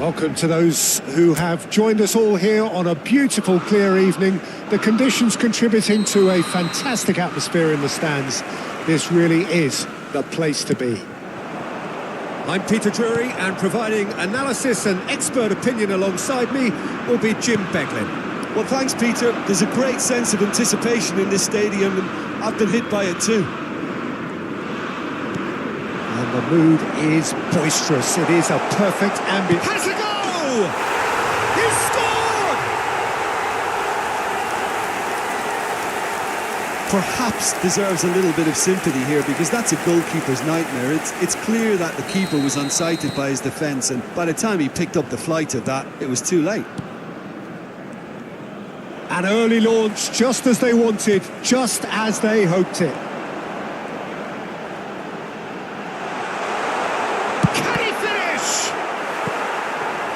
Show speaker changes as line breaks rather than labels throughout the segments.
Welcome to those who have joined us all here on a beautiful, clear evening. The conditions contributing to a fantastic atmosphere in the stands. This really is the place to be. I'm Peter Drury, and providing analysis and expert opinion alongside me will be Jim Beglin.
Well, thanks, Peter. There's a great sense of anticipation in this stadium, and I've been hit by it too.
And the mood is boisterous. It is a perfect ambience.
Has a goal! He's scored! Perhaps deserves a little bit of sympathy here, because that's a goalkeeper's nightmare. It's clear that the keeper was unsighted by his defence, and by the time he picked up the flight of that, it was too late.
An early launch, just as they wanted, just as they hoped it.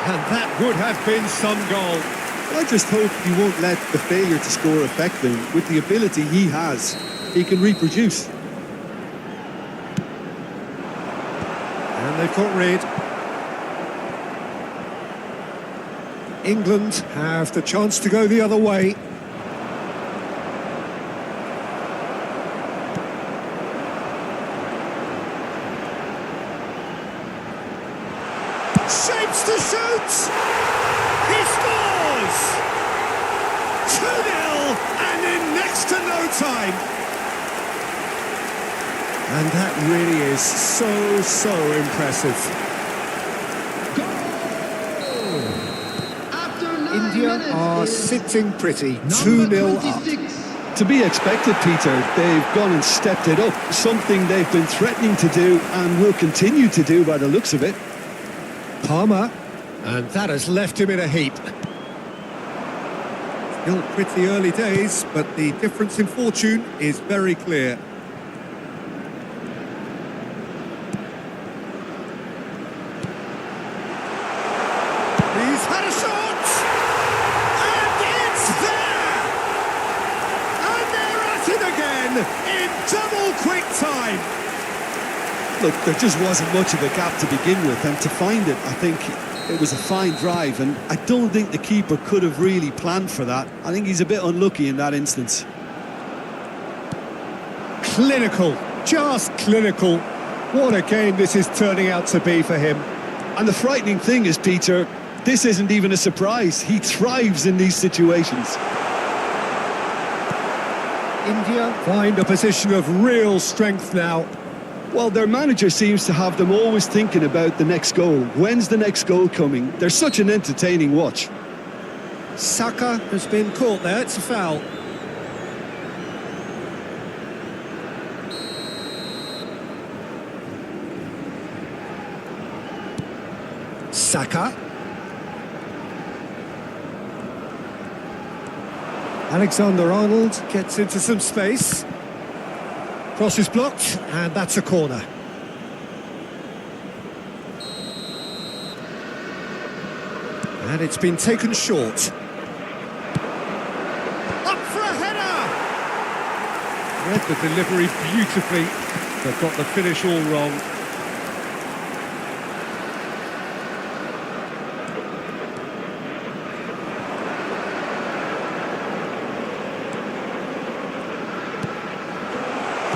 And that would have been some goal.
I just hope he won't let the failure to score affect him. With the ability he has, he can reproduce.
And they've got rid. England have the chance to go the other way. Shapes to shoot! He scores! 2-0 and in next to no time. And that really is so impressive. India are sitting pretty, 2-0 up.
To be expected, Peter. They've gone and stepped it up. Something they've been threatening to do and will continue to do by the looks of it.
Palmer, and that has left him in a heap. Still pretty early days, but the difference in fortune is very clear. He's had a shot! And it's there! And they're at it again in double quick time!
Look, there just wasn't much of a gap to begin with, and to find it, I think it was a fine drive, and I don't think the keeper could have really planned for that. I think he's a bit unlucky in that instance.
Clinical, just clinical. What a game this is turning out to be for him.
And the frightening thing is, Peter, this isn't even a surprise. He thrives in these situations.
India find a position of real strength now.
Well, their manager seems to have them always thinking about the next goal. When's the next goal coming? They're such an entertaining watch.
Saka has been caught there, it's a foul. Saka. Alexander-Arnold gets into some space. Cross is blocked, and that's a corner. And it's been taken short. Up for a header! Read the delivery beautifully, but got the finish all wrong.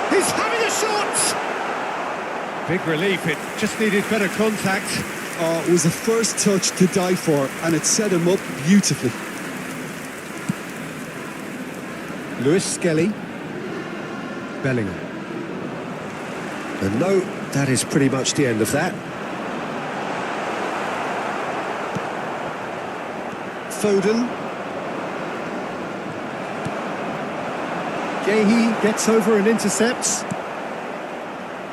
He's having a shot! Big relief, it just needed better contact.
Oh, it was a first touch to die for, and it set him up beautifully.
Lewis Skelly. Bellingham. And no, that is pretty much the end of that. Foden. Yahaan gets over and intercepts.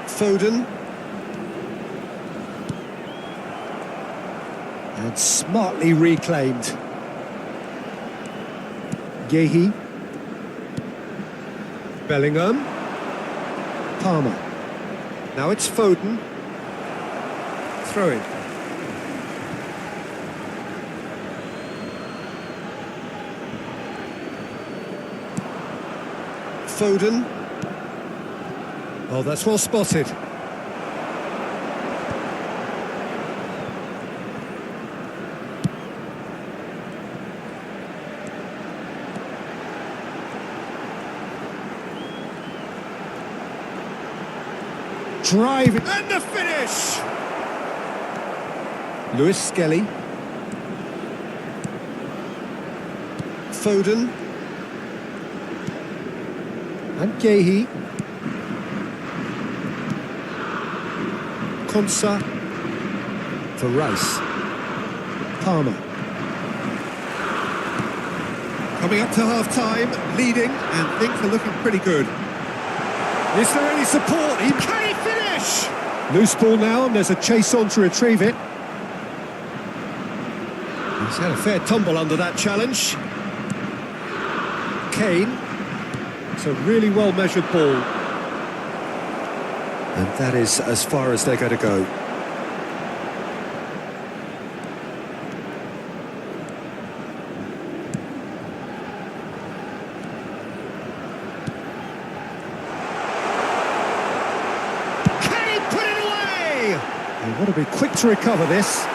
Foden. And smartly reclaimed. Yahaan. Bellingham. Palmer. Now it's Foden. Throw in. Foden. Oh, that's well spotted. driving, and the finish! Lewis Skelly. Foden. And Gehi. Konsa. For Rice. Palmer. Coming up to half-time, leading, and things are looking pretty good. Is there any support? Can he finish? Loose ball now, and there's a chase on to retrieve it. He's had a fair tumble under that challenge. Kane. It's a really well-measured ball. And that is as far as they're going to go. They want to be quick to recover this.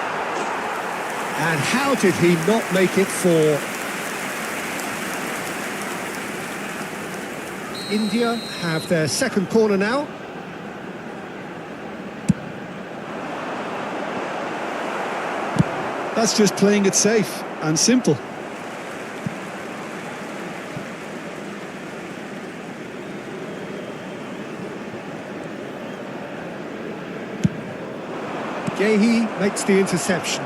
And how did he not make it for? India have their second corner now.
That's just playing it safe and simple.
Gehi makes the interception.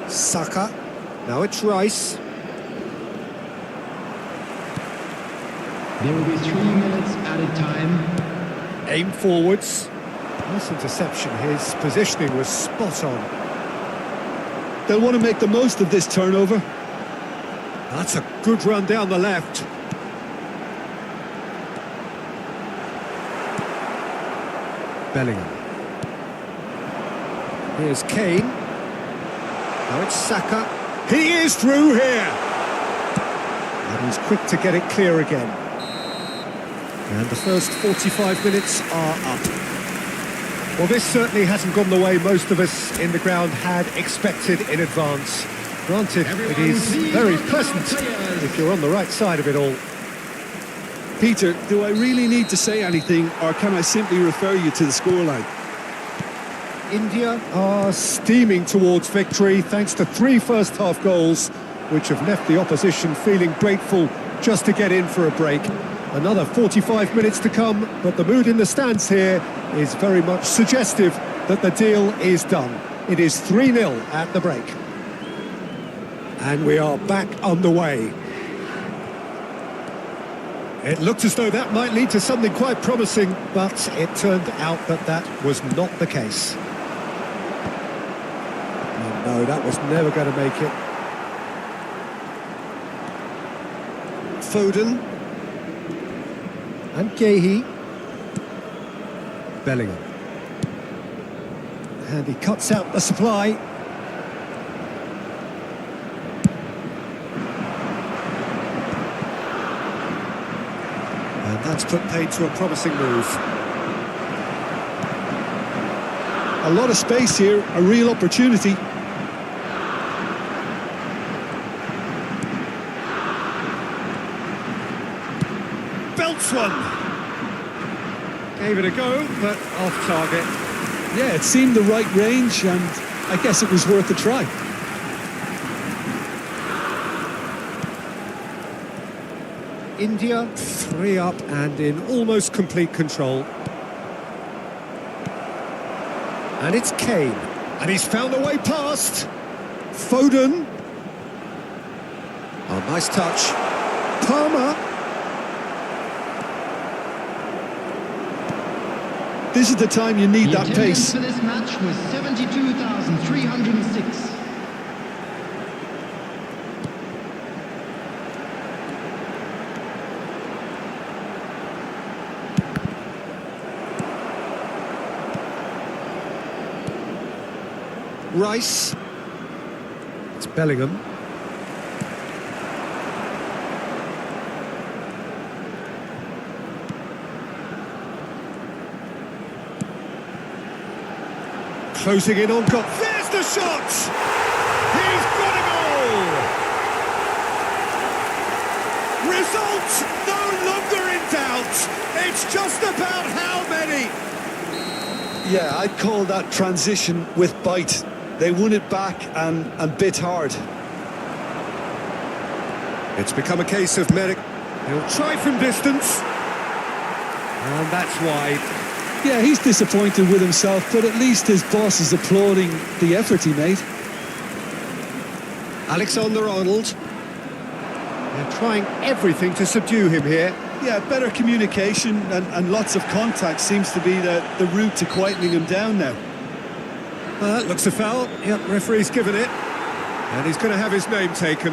Saka. Now it's Rice.
There will be 3 minutes added time.
Aim forwards. Nice interception. His positioning was spot on.
They'll want to make the most of this turnover.
That's a good run down the left. Bellingham. Here's Kane. Now it's Saka. He is through here. And he's quick to get it clear again. And the first 45 minutes are up. Well, this certainly hasn't gone the way most of us in the ground had expected in advance. Granted, it is very pleasant if you're on the right side of it all.
Peter, do I really need to say anything, or can I simply refer you to the scoreline?
India are steaming towards victory thanks to 3 first-half goals, which have left the opposition feeling grateful just to get in for a break. Another 45 minutes to come, but the mood in the stands here is very much suggestive that the deal is done. It is 3-0 at the break. And we are back underway. It looked as though that might lead to something quite promising, but it turned out that that was not the case. No, that was never going to make it. Foden. And Gehi. Bellingham. And he cuts out the supply. And that's put paid to a promising move.
A lot of space here, a real opportunity.
Belts one. Gave it a go, but off target.
Yeah, it seemed the right range, and I guess it was worth a try.
India 3 up and in almost complete control. And it's Kane. And he's found a way past. Foden. Oh, nice touch. Palmer.
This is the time you need that pace.
The attendance for this match was 72,306.
Rice. It's Bellingham. Closing in on goal. There's the shot! He's got a goal! Result no longer in doubt. shots! It's just about how many?
Yeah, I'd call that transition with bite. They won it back and bit hard.
It's become a case of Merrick. He'll try from distance. And that's wide.
Yeah, he's disappointed with himself, but at least his boss is applauding the effort he made.
Alexander-Arnold. They're trying everything to subdue him here.
Yeah, better communication and lots of contact seems to be the route to quietening him down now.
That looks a foul. Yep, referee's given it. And he's going to have his name taken.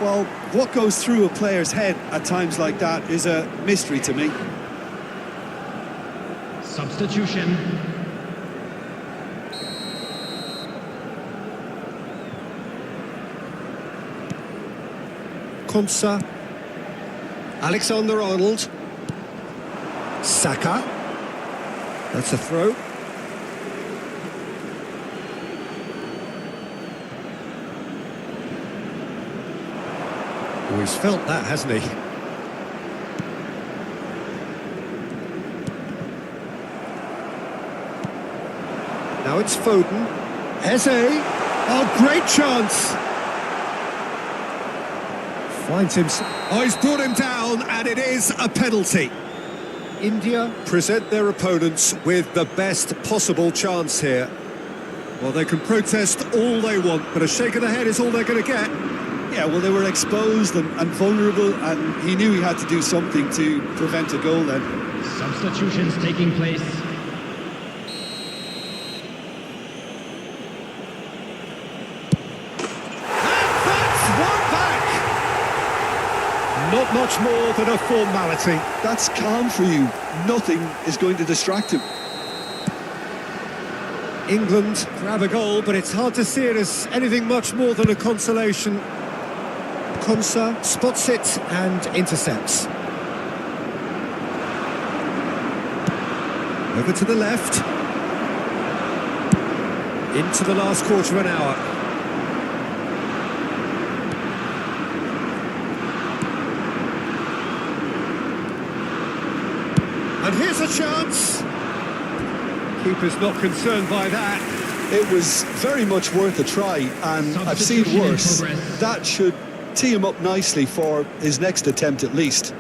Well, what goes through a player's head at times like that is a mystery to me.
Substitution.
Konsa. Alexander-Arnold. Saka. That's a throw. Oh, he's felt that, hasn't he? Now it's Foden. Eze. Oh, great chance. Finds him. Oh, he's brought him down, and it is a penalty. India present their opponents with the best possible chance here. Well, they can protest all they want, but a shake of the head is all they're going to get.
Yeah, well, they were exposed and vulnerable, and he knew he had to do something to prevent a goal then.
Substitutions taking place.
Not much more than a formality.
That's calm for you. Nothing is going to distract him.
England grab a goal, but it's hard to see it as anything much more than a consolation. Konsa spots it and intercepts. Over to the left. Into the last quarter of an hour. And here's a chance. Keeper's not concerned by that.
It was very much worth a try, and I've seen worse. That should tee him up nicely for his next attempt at least.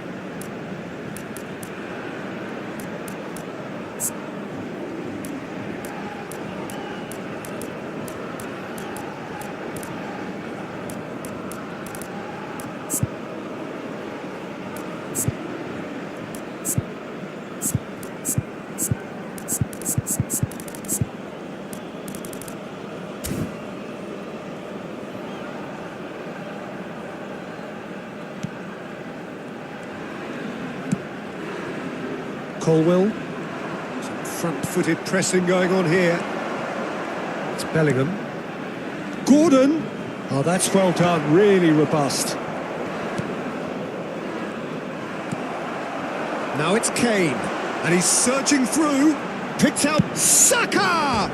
Colwell. Some front-footed pressing going on here. It's Bellingham. Gordon. Oh, that's well done. Really robust. Now it's Kane. And he's surging through. Picked out Saka!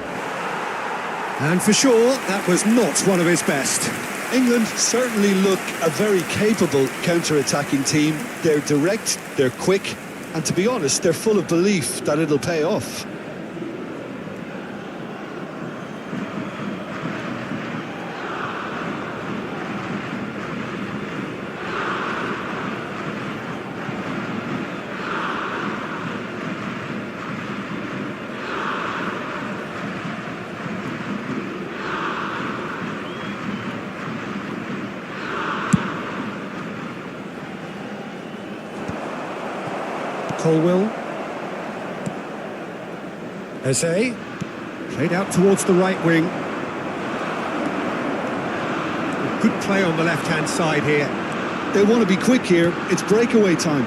And for sure, that was not one of his best.
England certainly look a very capable counter-attacking team. They're direct, they're quick, and to be honest, they're full of belief that it'll pay off.
Colwell. Eze. Played out towards the right wing. Good play on the left-hand side here.
They want to be quick here. It's breakaway time.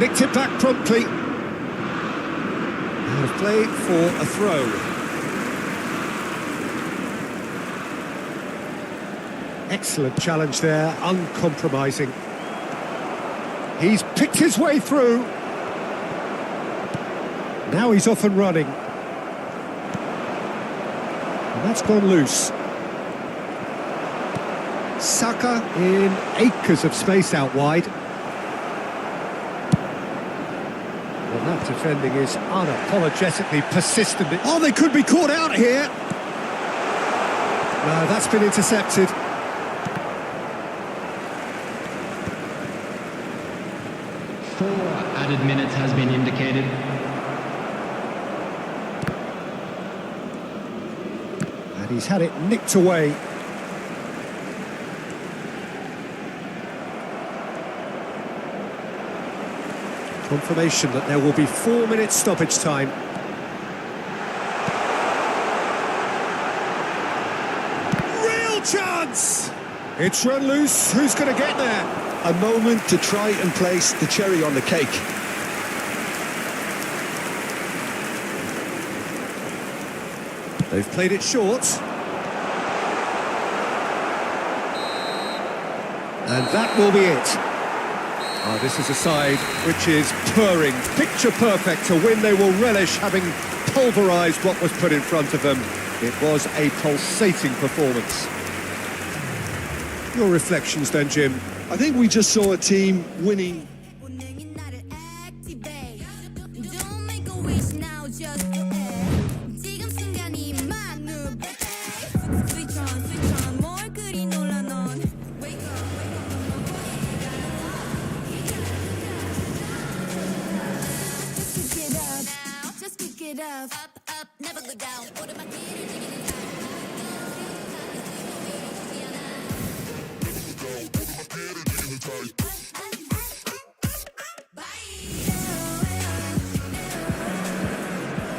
Nicked it back promptly. Out of play for a throw. Excellent challenge there, uncompromising. He's picked his way through. Now he's off and running. And that's gone loose. Saka in acres of space out wide. Well, that defending is unapologetically persistent.
Oh, they could be caught out here.
No, that's been intercepted.
Four added minutes has been indicated.
And he's had it nicked away. Confirmation that there will be 4 minutes stoppage time. Real chance! It's run loose. Who's going to get there?
A moment to try and place the cherry on the cake.
They've played it short. And that will be it. Oh, this is a side which is purring, picture perfect, a win they will relish, having pulverised what was put in front of them. It was a pulsating performance. Your reflections then, Jim?
I think we just saw a team winning.
Up, never go down.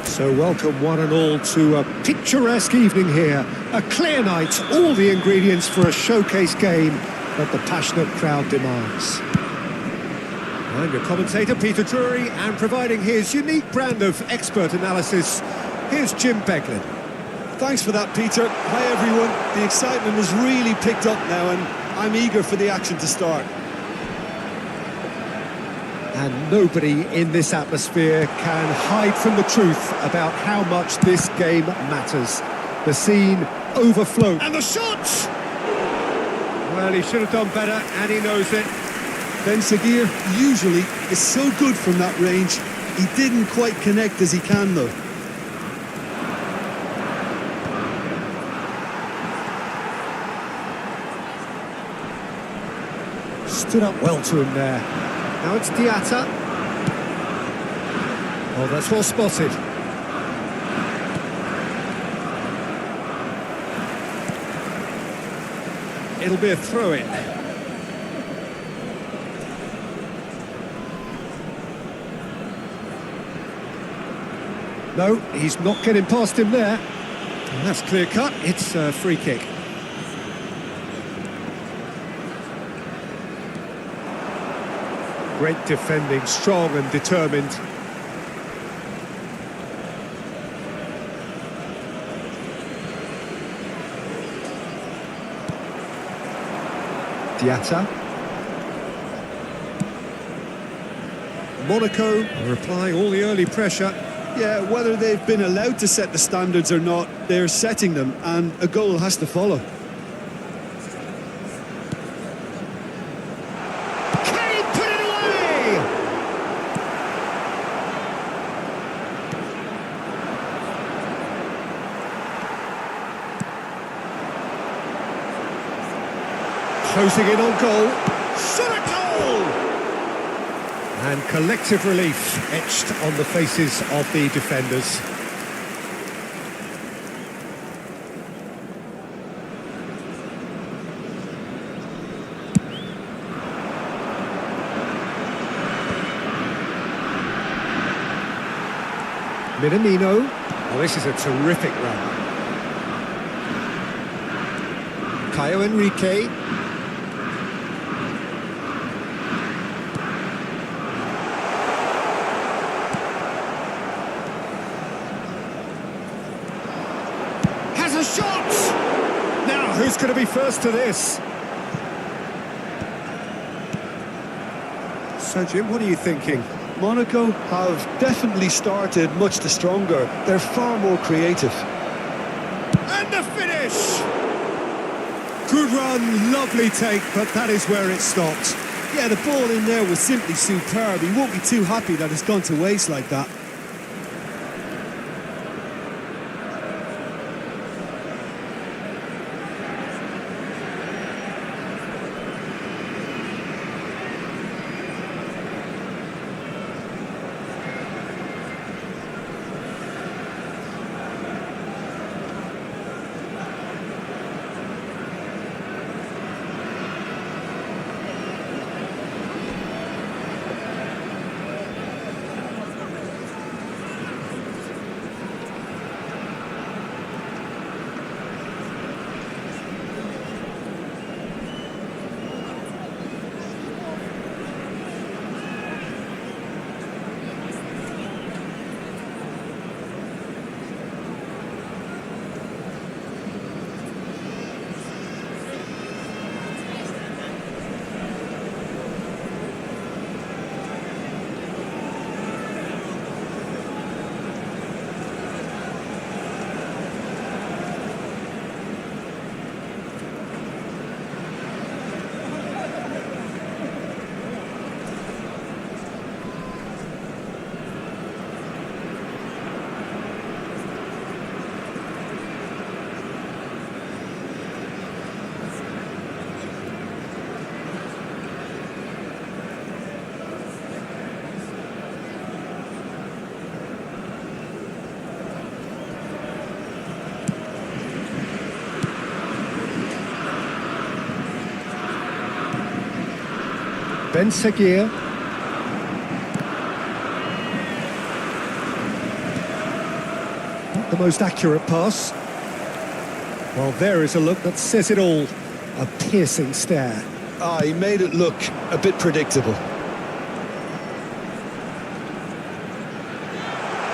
So welcome one and all to a picturesque evening here. A clear night, all the ingredients for a showcase game that the passionate crowd demands. I'm your commentator, Peter Drury, and providing his unique brand of expert analysis, here's Jim Beglin.
Thanks for that, Peter. Hi, everyone. The excitement has really picked up now, and I'm eager for the action to start.
And nobody in this atmosphere can hide from the truth about how much this game matters. The scene overflowed. And the shot! Well, he should have done better, and he knows it.
Ben Seguir usually is so good from that range. He didn't quite connect as he can, though.
Stood up well to him there. Now it's Diatta. Oh, that's well spotted. It'll be a throw-in. No, he's not getting past him there. And that's clear cut. It's a free kick. Great defending, strong and determined. Diatta. Monaco are applying all the early pressure.
Yeah, whether they've been allowed to set the standards or not, they're setting them, and a goal has to follow.
Kane put it away! Closing in on goal. Shot a goal! And collective relief etched on the faces of the defenders. Minamino. Oh, this is a terrific run. Caio Henrique. Has a shot! Now, who's going to be first to this? So, Jim, what are you thinking?
Monaco have definitely started much the stronger. They're far more creative.
And the finish! Good run, lovely take, but that is where it stopped.
Yeah, the ball in there was simply superb. He won't be too happy that it's gone to waste like that.
Ben Seguir. Not the most accurate pass. Well, there is a look that says it all. A piercing stare.
Ah, he made it look a bit predictable.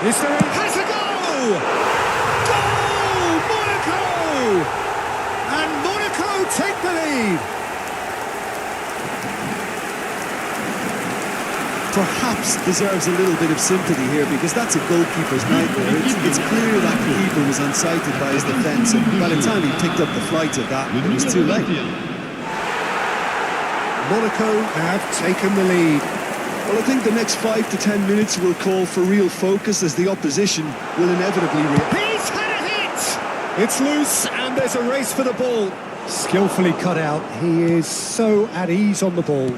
Is there a... Has a goal! Goal! Monaco! And Monaco take the lead.
Perhaps deserves a little bit of sympathy here, because that's a goalkeeper's nightmare. It's clear that the keeper was unsighted by his defence, and by the time he picked up the flight of that, it was too late.
Monaco have taken the lead.
Well, I think the next 5 to 10 minutes will call for real focus, as the opposition will inevitably react.
He's had a hit! It's loose and there's a race for the ball. Skillfully cut out. He is so at ease on the ball.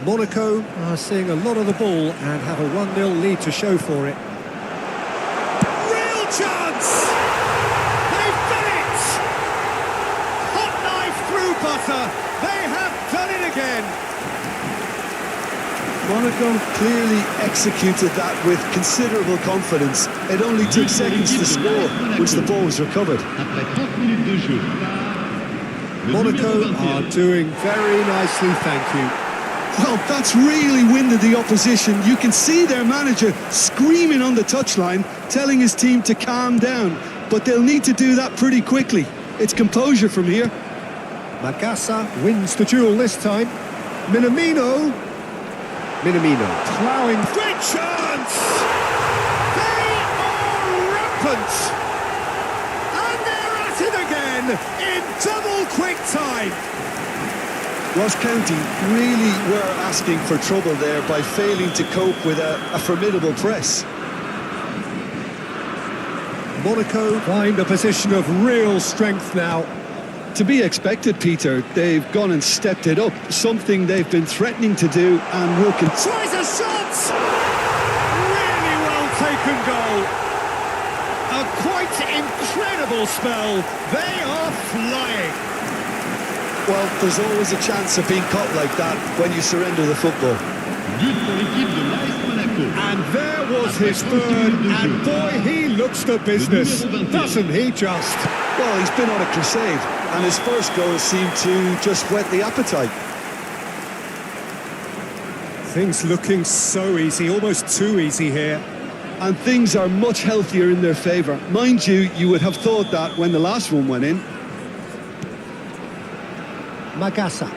Monaco are seeing a lot of the ball and have a 1-0 lead to show for it. Real chance! They've done it! Hot knife through butter. They have done it again.
Monaco clearly executed that with considerable confidence. It only took seconds to score once the ball was recovered.
Monaco are doing very nicely, thank you.
Well, that's really winded the opposition. You can see their manager screaming on the touchline, telling his team to calm down. But they'll need to do that pretty quickly. It's composure from here.
Magassa wins the duel this time. Minamino ploughing. Great chance! They are rampant! And they're at it again in double quick time.
Ross County really were asking for trouble there by failing to cope with a formidable press.
Monaco find a position of real strength now.
To be expected, Peter. They've gone and stepped it up, something they've been threatening to do and will continue.
Tries a shot! Really well taken goal. A quite incredible spell. They are flying.
Well, there's always a chance of being caught like that when you surrender the football.
And there was his third, and boy, he looks the business, doesn't he just?
Well, he's been on a crusade, and his first goal seemed to just whet the appetite.
Things looking so easy, almost too easy here.
And things are much healthier in their favour. Mind you, you would have thought that when the last one went in.
Magassa.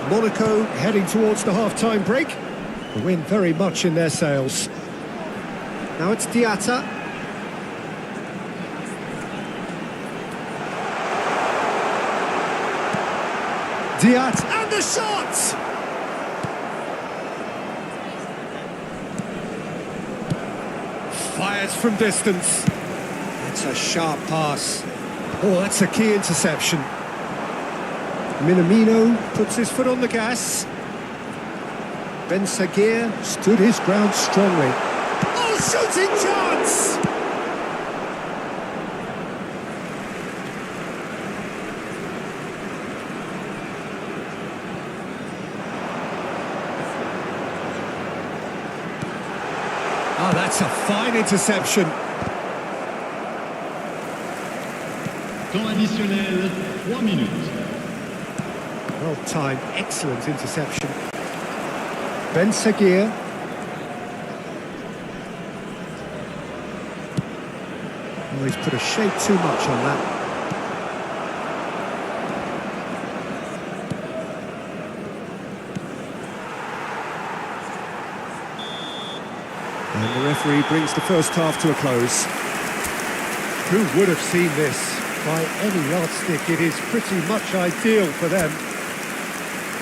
Monaco heading towards the half-time break. The wind very much in their sails. Now it's Diatta. Diat, and the shot! Fires from distance. It's a sharp pass. Oh, that's a key interception. Minamino puts his foot on the gas. Ben Sagir stood his ground strongly. Oh, shooting chance! Oh, that's a fine interception.
Temps additionnel, 3 minutes.
Well timed, excellent interception. Ben Sagir. Oh, he's put a shade too much on that. And the referee brings the first half to a close. Who would have seen this? By any yardstick, it is pretty much ideal for them.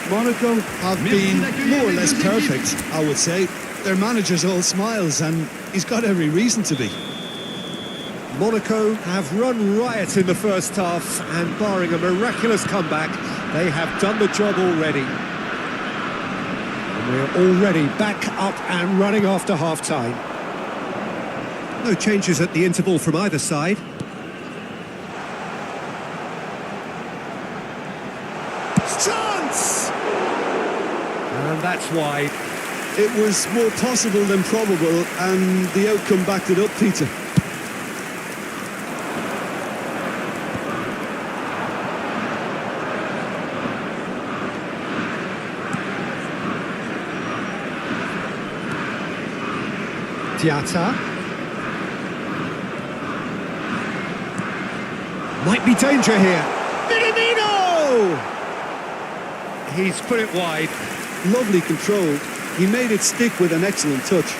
Monaco have been more or less perfect, I would say. Their manager's all smiles, and he's got every reason to be.
Monaco have run riot in the first half, and barring a miraculous comeback, they have done the job already. And we're already back up and running after half-time. No changes at the interval from either side. Chance! And that's wide.
It was more possible than probable, and the outcome backed it up, Peter.
Diatta. Might be danger here. Minamino! He's put it wide.
Lovely control. He made it stick with an excellent touch.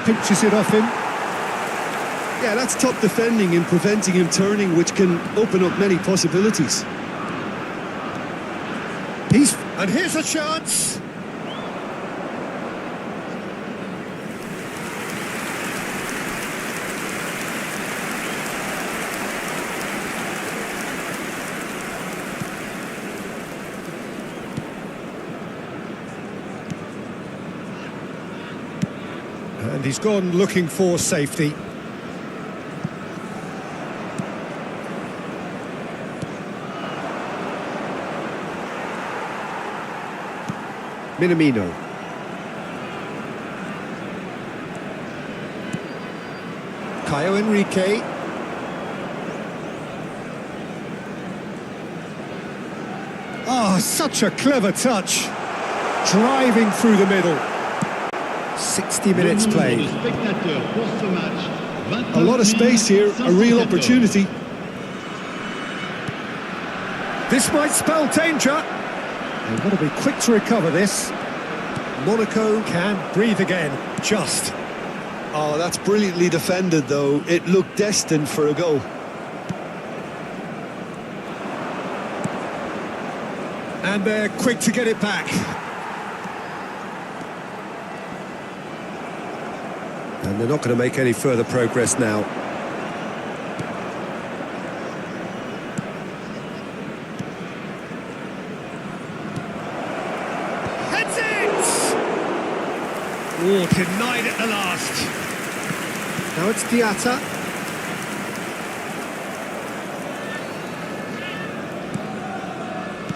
Pinches it off him.
Yeah, that's top defending and preventing him turning, which can open up many possibilities.
And here's a chance. And he's gone looking for safety. Minamino. Caio Henrique. Oh, such a clever touch. Driving through the middle. 60 minutes played.
A lot of space here, a real opportunity.
This might spell danger. They've got to be quick to recover this. Monaco can breathe again, just.
Oh, that's brilliantly defended, though. It looked destined for a goal.
And they're quick to get it back. And they're not going to make any further progress now. Heads it! Oh, denied at the last. Now it's Diatta.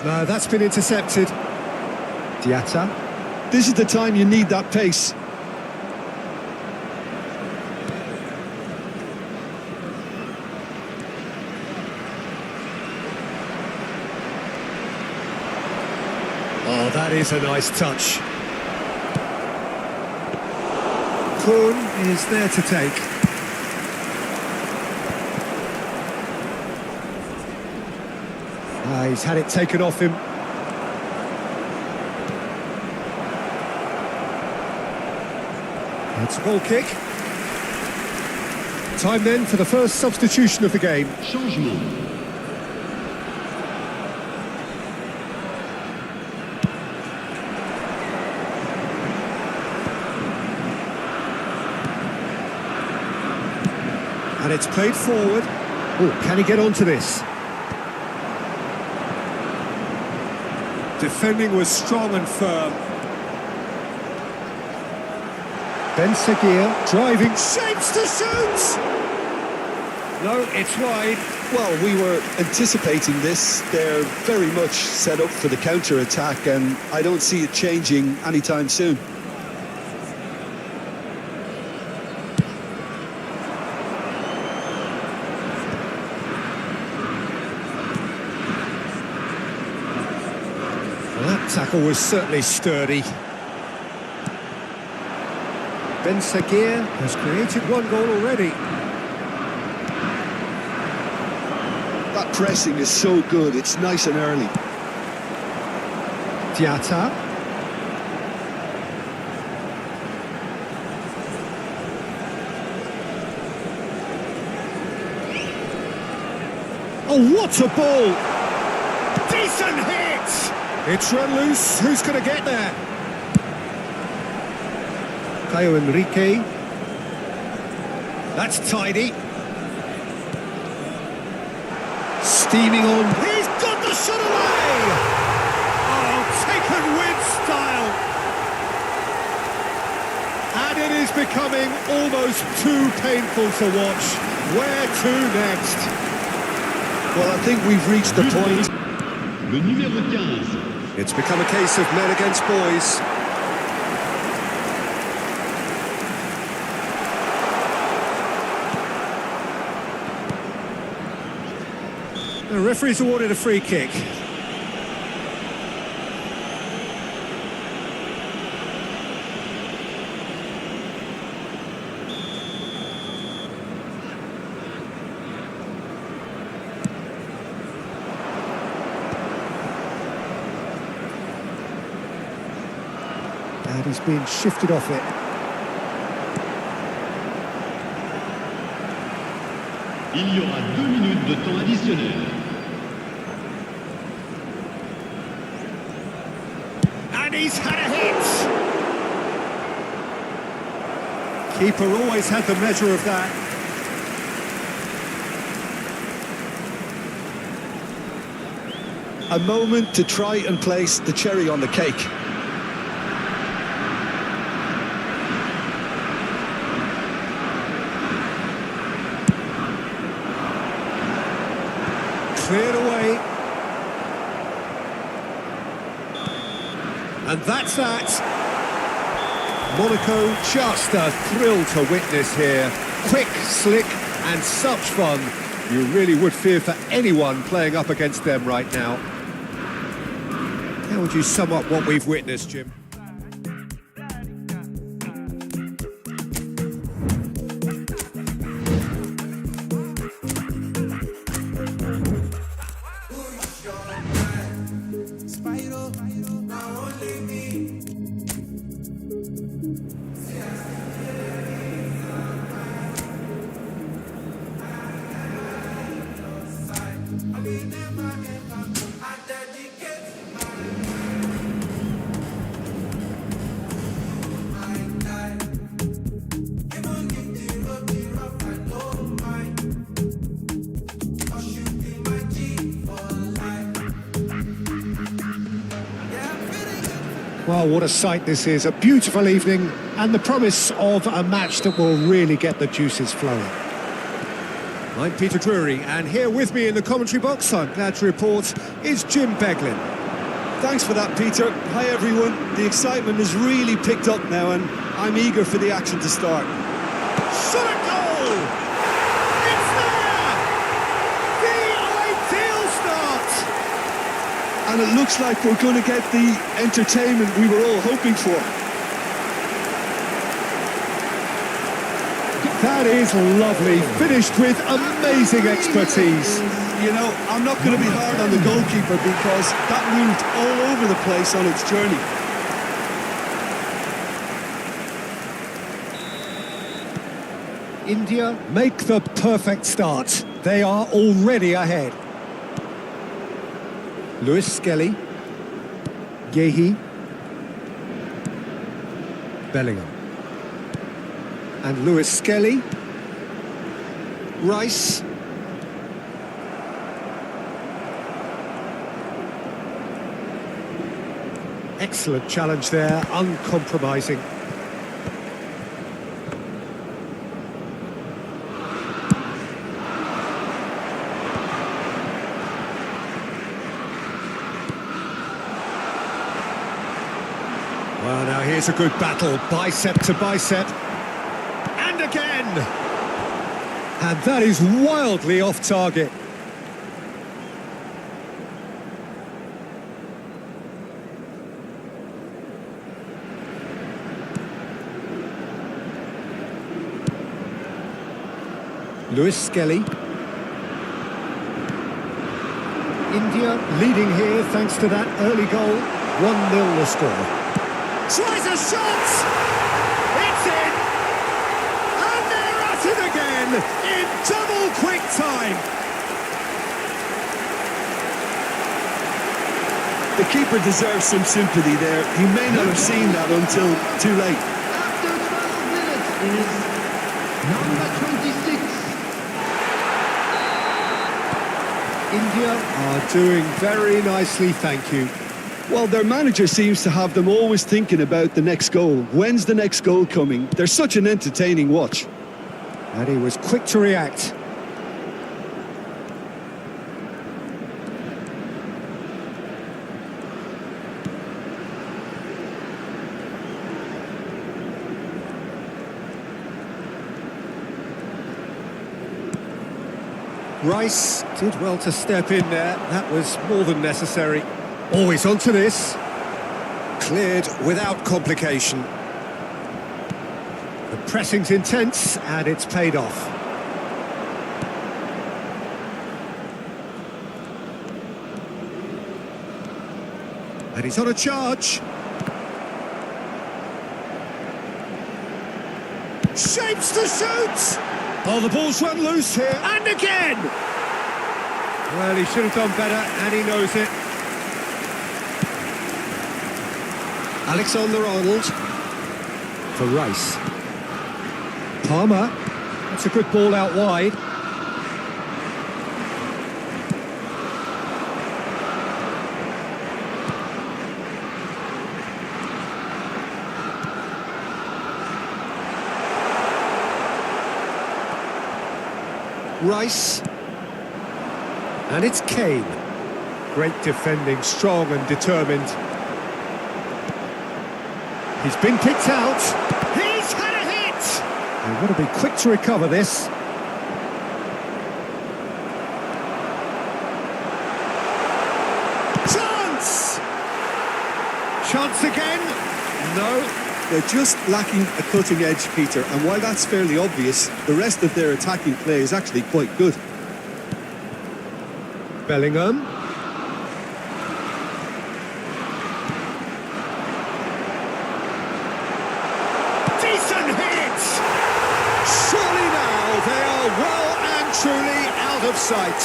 No, that's been intercepted. Diatta.
This is the time you need that pace.
Oh, that is a nice touch. Kuhn is there to take. He's had it taken off him. It's a goal kick. Time then for the first substitution of the game.
Changement.
And it's played forward. Oh, can he get onto this? Defending was strong and firm. Ben Seguir driving, shapes to shoot! No, it's wide.
Well, we were anticipating this. They're very much set up for the counter-attack, and I don't see it changing anytime soon.
Well, that tackle was certainly sturdy. Ben Seguir has created one goal already.
That pressing is so good, it's nice and early.
Diatta. Oh, what a ball! Decent hit! It's run loose. Who's going to get there? Caio Enrique. That's tidy. Steaming on. He's got the shot away! Oh, taken with style. And it is becoming almost too painful to watch. Where to next?
Well, I think we've reached the point.
Le numéro 15.
It's become a case of men against boys. The referee's awarded a free kick. And he's been shifted off it.
Il y aura 2 minutes de temps additionnel.
And he's had a hit! Keeper always had the measure of that.
A moment to try and place the cherry on the cake.
Cleared away. And that's that. Monaco, just a thrill to witness here. Quick, slick, and such fun. You really would fear for anyone playing up against them right now. How would you sum up what we've witnessed, Jim? Well, what a sight this is. A beautiful evening and the promise of a match that will really get the juices flowing. I'm Peter Drury, and here with me in the commentary box, I'm glad to report, is Jim Beglin.
Thanks for that, Peter. Hi, everyone. The excitement has really picked up now, and I'm eager for the action to start.
Shot a goal! It's there! The ideal start!
And it looks like we're going to get the entertainment we were all hoping for.
That is lovely, finished with amazing expertise.
You know, I'm not going to be hard on the goalkeeper because that moved all over the place on its journey.
India make the perfect start. They are already ahead. Lewis Skelly. Yehi. Bellingham. And Lewis Skelly. Rice. Excellent challenge there, uncompromising. Well, now here's a good battle, bicep to bicep. And again! And that is wildly off target. Lewis Skelly. India leading here thanks to that early goal. 1-0 the score. Tries a shot! It's in! And they're at it again in double quick time.
The keeper deserves some sympathy there. He may not have seen that until too late.
After 12 minutes is number 26.
India are doing very nicely, thank you.
Well, their manager seems to have them always thinking about the next goal. When's the next goal coming? They're such an entertaining watch.
And he was quick to react. Rice did well to step in there. That was more than necessary. Always onto this. Cleared without complication. The pressing's intense and it's paid off. And he's on a charge. Shapes to shoot! Oh, the ball's run loose here. And again! Well, he should have done better, and he knows it. Alexander-Arnold for Rice. Palmer. That's a good ball out wide. Rice. And it's Kane. Great defending, strong and determined. He's been picked out. He's had a hit! And got to be quick to recover this. Chance! Chance again? No.
They're just lacking a cutting edge, Peter, and while that's fairly obvious, the rest of their attacking play is actually quite good.
Bellingham. Decent hit! Surely now they are well and truly out of sight.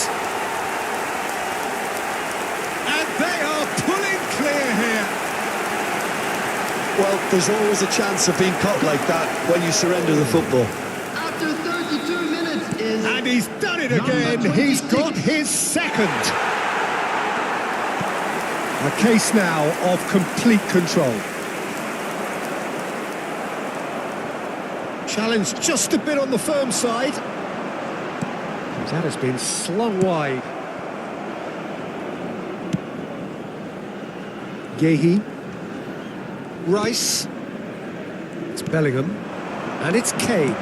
And they are pulling clear here.
Well, there's always a chance of being caught like that when you surrender the football.
After 32 minutes is...
And he's done it again. He's got his second. A case now of complete control. Challenge just a bit on the firm side. That has been slung wide. Yehi. Rice. It's Bellingham. And it's Kane.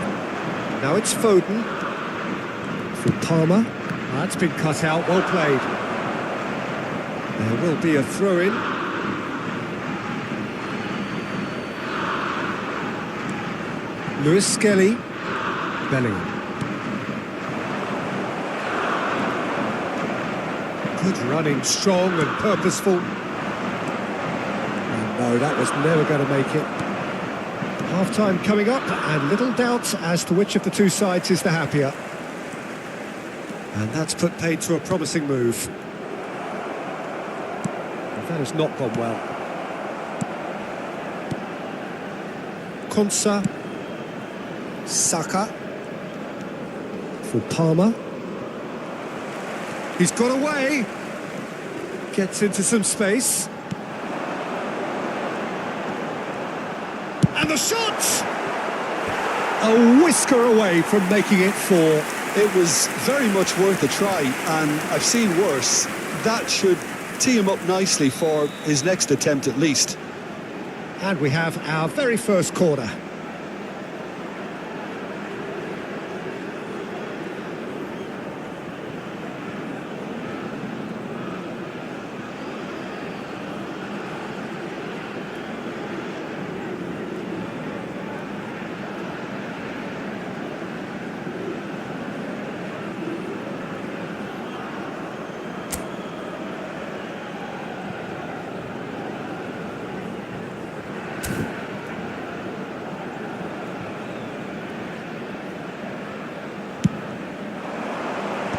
Now it's Foden. For Palmer. That's been cut out. Well played. There will be a throw-in. Lewis Skelly. Bellingham. Good running, strong and purposeful. No, that was never going to make it. Half-time coming up, and little doubt as to which of the two sides is the happier. And that's put paid to a promising move. And that has not gone well. Konsa. Saka. For Palmer. He's got away. Gets into some space. And the shot! A whisker away from making it 4.
It was very much worth a try, and I've seen worse. That should tee him up nicely for his next attempt at least.
And we have our very first corner.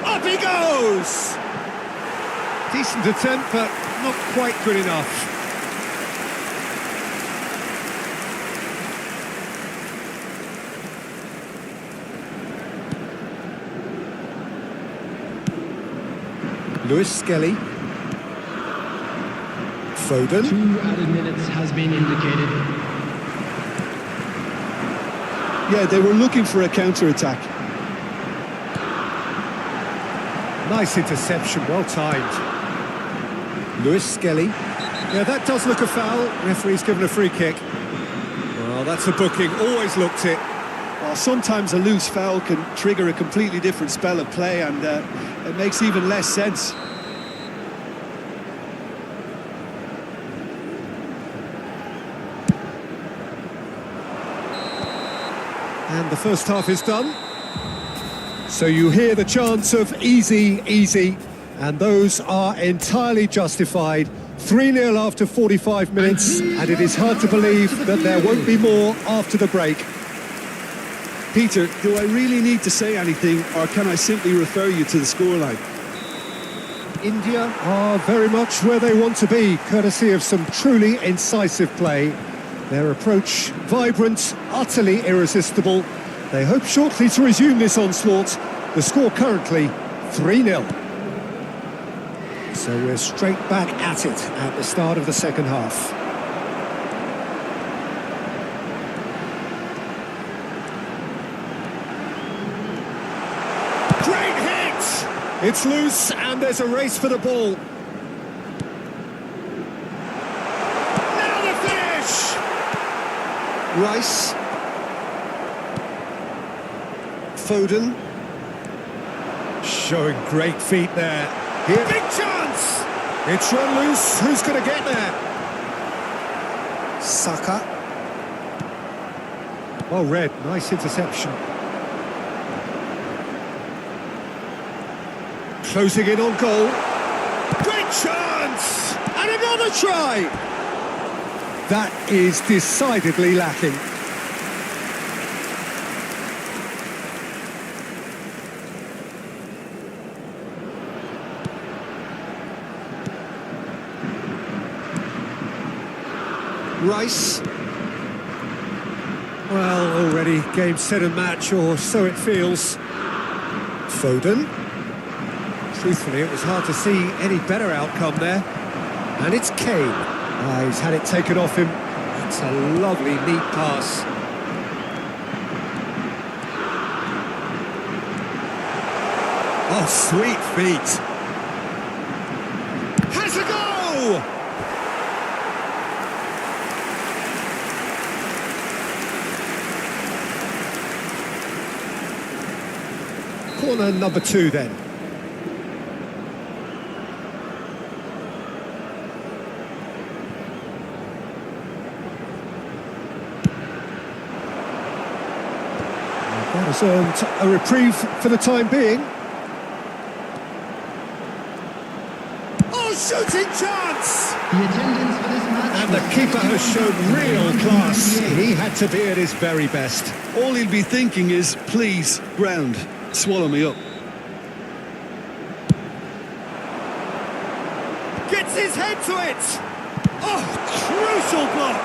Up he goes! Decent attempt, but not quite good enough. Lewis Skelly. Foden.
2 added minutes has been indicated.
Yeah, they were looking for a counter-attack.
Nice interception, well timed. Lewis Skelly. Yeah, that does look a foul. Referee's given a free kick. Well, that's a booking, always looked it.
Well, sometimes a loose foul can trigger a completely different spell of play, and it makes even less sense.
And the first half is done. So you hear the chants of easy, easy, and those are entirely justified. 3-0 after 45 minutes, and it is hard to believe that there won't be more after the break.
Peter, do I really need to say anything, or can I simply refer you to the scoreline?
India are very much where they want to be, courtesy of some truly incisive play. Their approach vibrant, utterly irresistible. They hope shortly to resume this onslaught. The score currently 3-0. So we're straight back at it at the start of the second half. Great hit! It's loose and there's a race for the ball. Now the finish! Rice. Foden. Showing great feet there. Here, big chance! It's run loose. Who's going to get there? Saka. Well read. Nice interception. Closing in on goal. Great chance! And another try! That is decidedly lacking. Rice. Well, already game, set and match, or so it feels. Foden. Truthfully, it was hard to see any better outcome there. And it's Kane. He's had it taken off him. That's a lovely, neat pass. Oh, sweet feet. Has a go! Corner number 2 then. That has earned a reprieve for the time being. Oh, shooting chance!
The attendance for this match
And the keeper has shown real class. He had to be at his very best.
All he'll be thinking is, please, ground, swallow me up.
Gets his head to it! Oh, crucial block!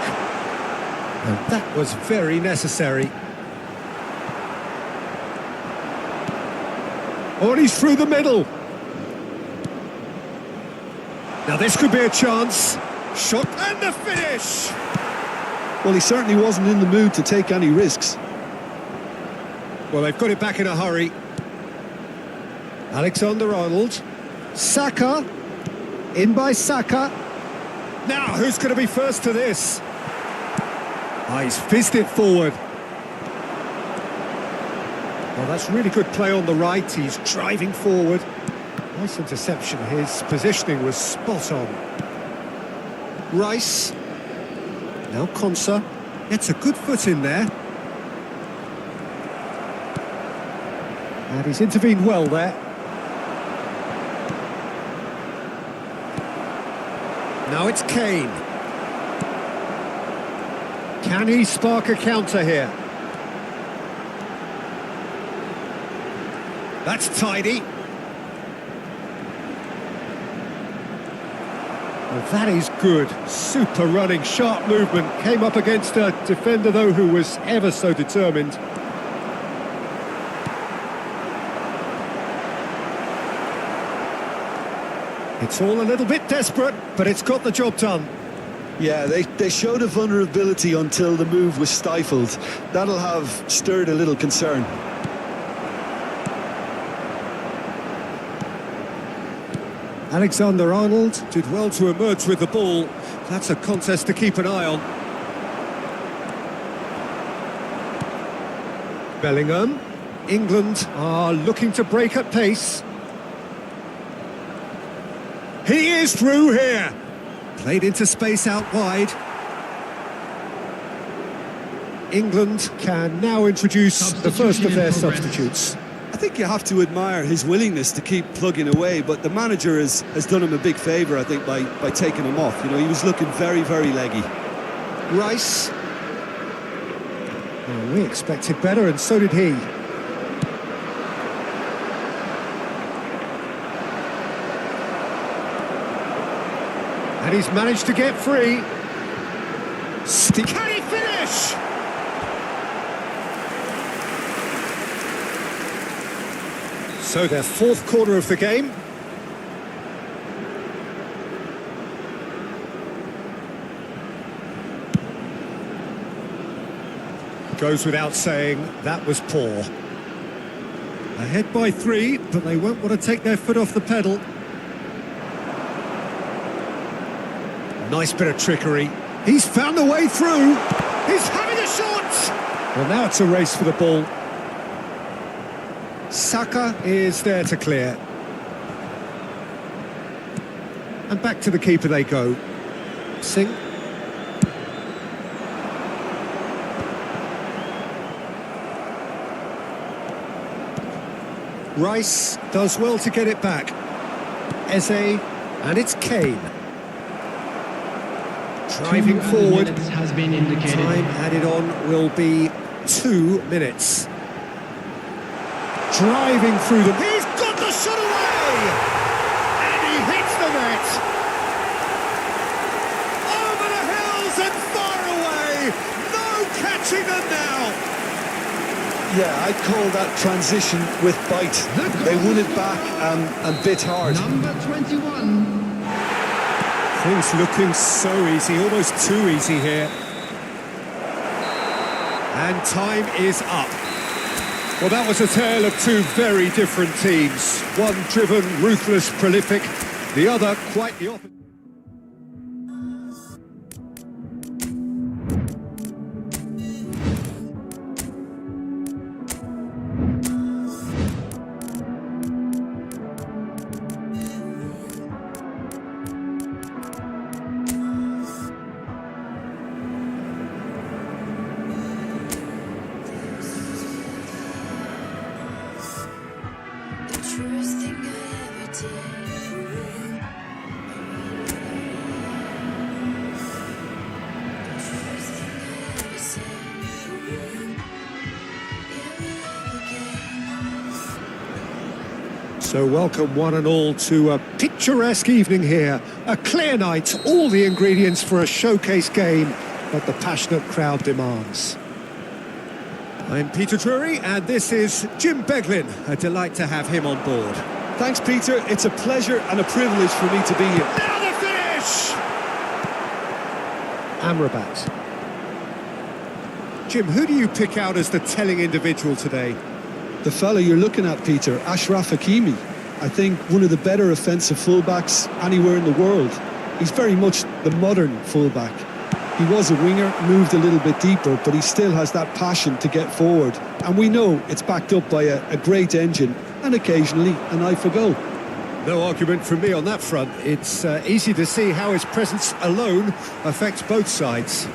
And that was very necessary. Oh, and he's through the middle. Now this could be a chance. Shot and the finish!
Well, he certainly wasn't in the mood to take any risks.
Well, they've got it back in a hurry. Alexander-Arnold. Saka. In by Saka. Now, who's going to be first to this? Oh, he's fizzed it forward. Well, that's really good play on the right. He's driving forward. Nice interception. His positioning was spot on. Rice. Now Konsa. Gets a good foot in there. And he's intervened well there. Now it's Kane. Can he spark a counter here? That's tidy. Well, that is good. Super running, sharp movement. Came up against a defender, though, who was ever so determined. It's all a little bit desperate, but it's got the job done.
Yeah, they showed a vulnerability until the move was stifled. That'll have stirred a little concern.
Alexander-Arnold did well to emerge with the ball. That's a contest to keep an eye on. Bellingham. England are looking to break at pace. He is through here. Played into space out wide. England can now introduce the first of their substitutes.
I think you have to admire his willingness to keep plugging away, but the manager has done him a big favour, I think, by taking him off. You know, he was looking very, very leggy.
Rice. Well, we expected better, and so did he. And he's managed to get free. Can he finish? So their fourth quarter of the game. Goes without saying, that was poor. Ahead by 3, but they won't want to take their foot off the pedal. Nice bit of trickery. He's found a way through. He's having a shot. Well, now it's a race for the ball. Saka is there to clear. And back to the keeper they go. Singh. Rice does well to get it back. Eze, and it's Kane. Driving forward.
Has been indicated.
Time added on will be 2 minutes. Driving through them. He's got the shot away! And he hits the net! Over the hills and far away! No catching them now!
Yeah, I'd call that transition with bite. They won it back and bit hard.
Number 21.
Things looking so easy, almost too easy here. And time is up. Well, that was a tale of two very different teams. One driven, ruthless, prolific. The other quite the opposite.
Truest thing I ever did.
So welcome one and all to a picturesque evening here. A clear night, all the ingredients for a showcase game that the passionate crowd demands. I'm Peter Drury and this is Jim Beglin. A delight to have him on board.
Thanks, Peter. It's a pleasure and a privilege for me to be here.
Now the finish! Amrabat. Jim, who do you pick out as the telling individual today?
The fella you're looking at, Peter, Ashraf Hakimi. I think one of the better offensive fullbacks anywhere in the world. He's very much the modern fullback. He was a winger, moved a little bit deeper, but he still has that passion to get forward. And we know it's backed up by a great engine and occasionally an eye for goal.
No argument from me on that front. It's easy to see how his presence alone affects both sides.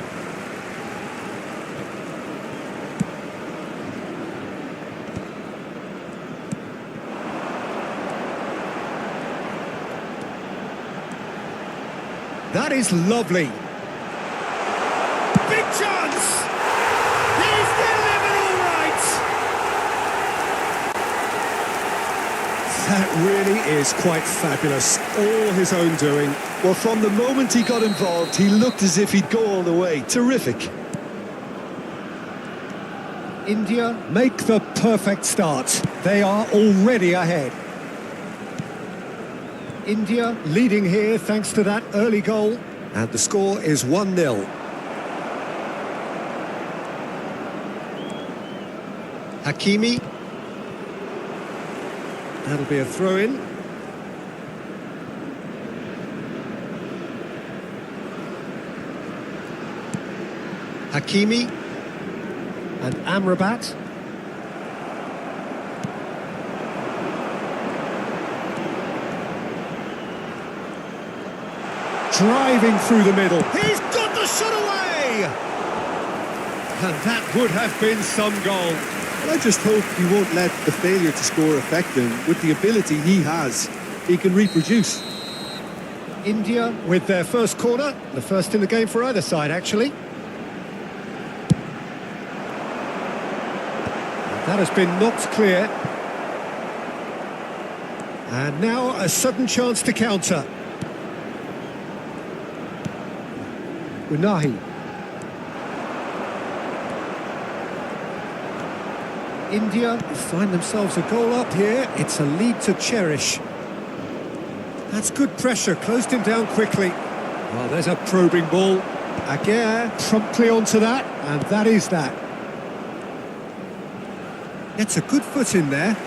That is lovely. Big chance! He's delivered all right! That really is quite fabulous. All his own doing.
Well, from the moment he got involved, he looked as if he'd go all the way. Terrific.
India make the perfect start. They are already ahead. India leading here thanks to that early goal. And the score is 1-0. Hakimi. That'll be a throw-in. Hakimi. And Amrabat. Driving through the middle. He's got the shot away! And that would have been some goal.
Well, I just hope he won't let the failure to score affect him. With the ability he has, he can reproduce.
India with their first corner. The first in the game for either side, actually. That has been knocked clear. And now a sudden chance to counter. Unahi. India find themselves a goal up here. It's a lead to cherish. That's good pressure, closed him down quickly. Well, there's a probing ball. Aguirre promptly onto that, and that is that. Gets a good foot in there.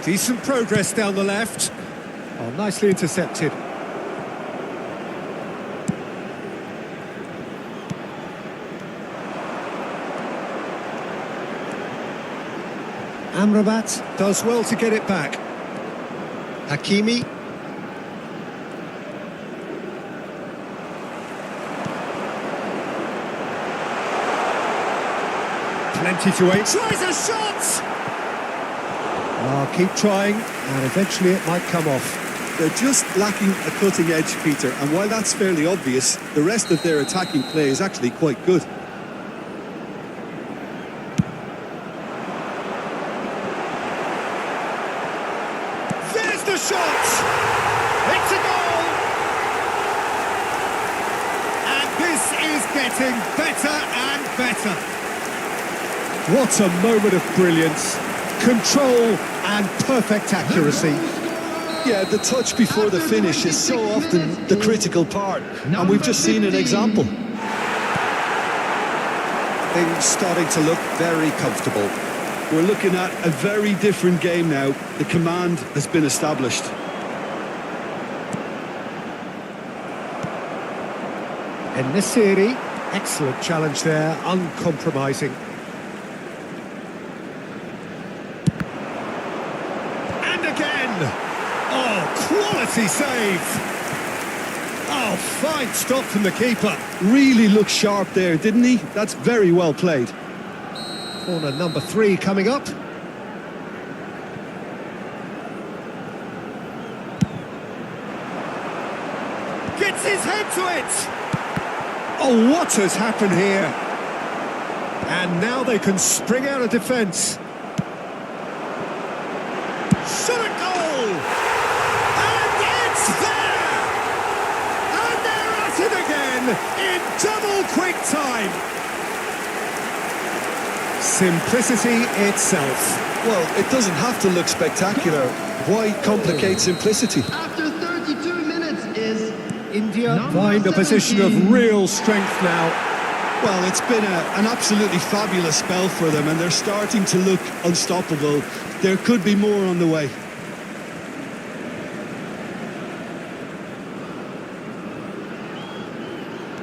Decent progress down the left. Oh, nicely intercepted. Amrabat does well to get it back. Hakimi. Plenty to aim. Tries a shot! Oh, keep trying, and eventually it might come off.
They're just lacking a cutting edge, Peter, and while that's fairly obvious, the rest of their attacking play is actually quite good.
The shot! It's a goal! And this is getting better and better. What a moment of brilliance. Control and perfect accuracy.
Yeah, the touch before the finish is so often the critical part, and we've just seen an example.
Things starting to look very comfortable.
We're looking at a very different game now. The command has been established.
En-Nesyri, excellent challenge there, uncompromising. And again! Oh, quality save! Oh, fine stop from the keeper.
Really looked sharp there, didn't he? That's very well played.
Corner number 3 coming up. Gets his head to it! Oh, what has happened here? And now they can spring out of defence. Shot a goal! in double quick time. Simplicity itself.
Well, it doesn't have to look spectacular. Why complicate simplicity?
After 32 minutes is
India
Number
find a position
17.
of real strength now.
Well, it's been an absolutely fabulous spell for them, and they're starting to look unstoppable. There could be more on the way.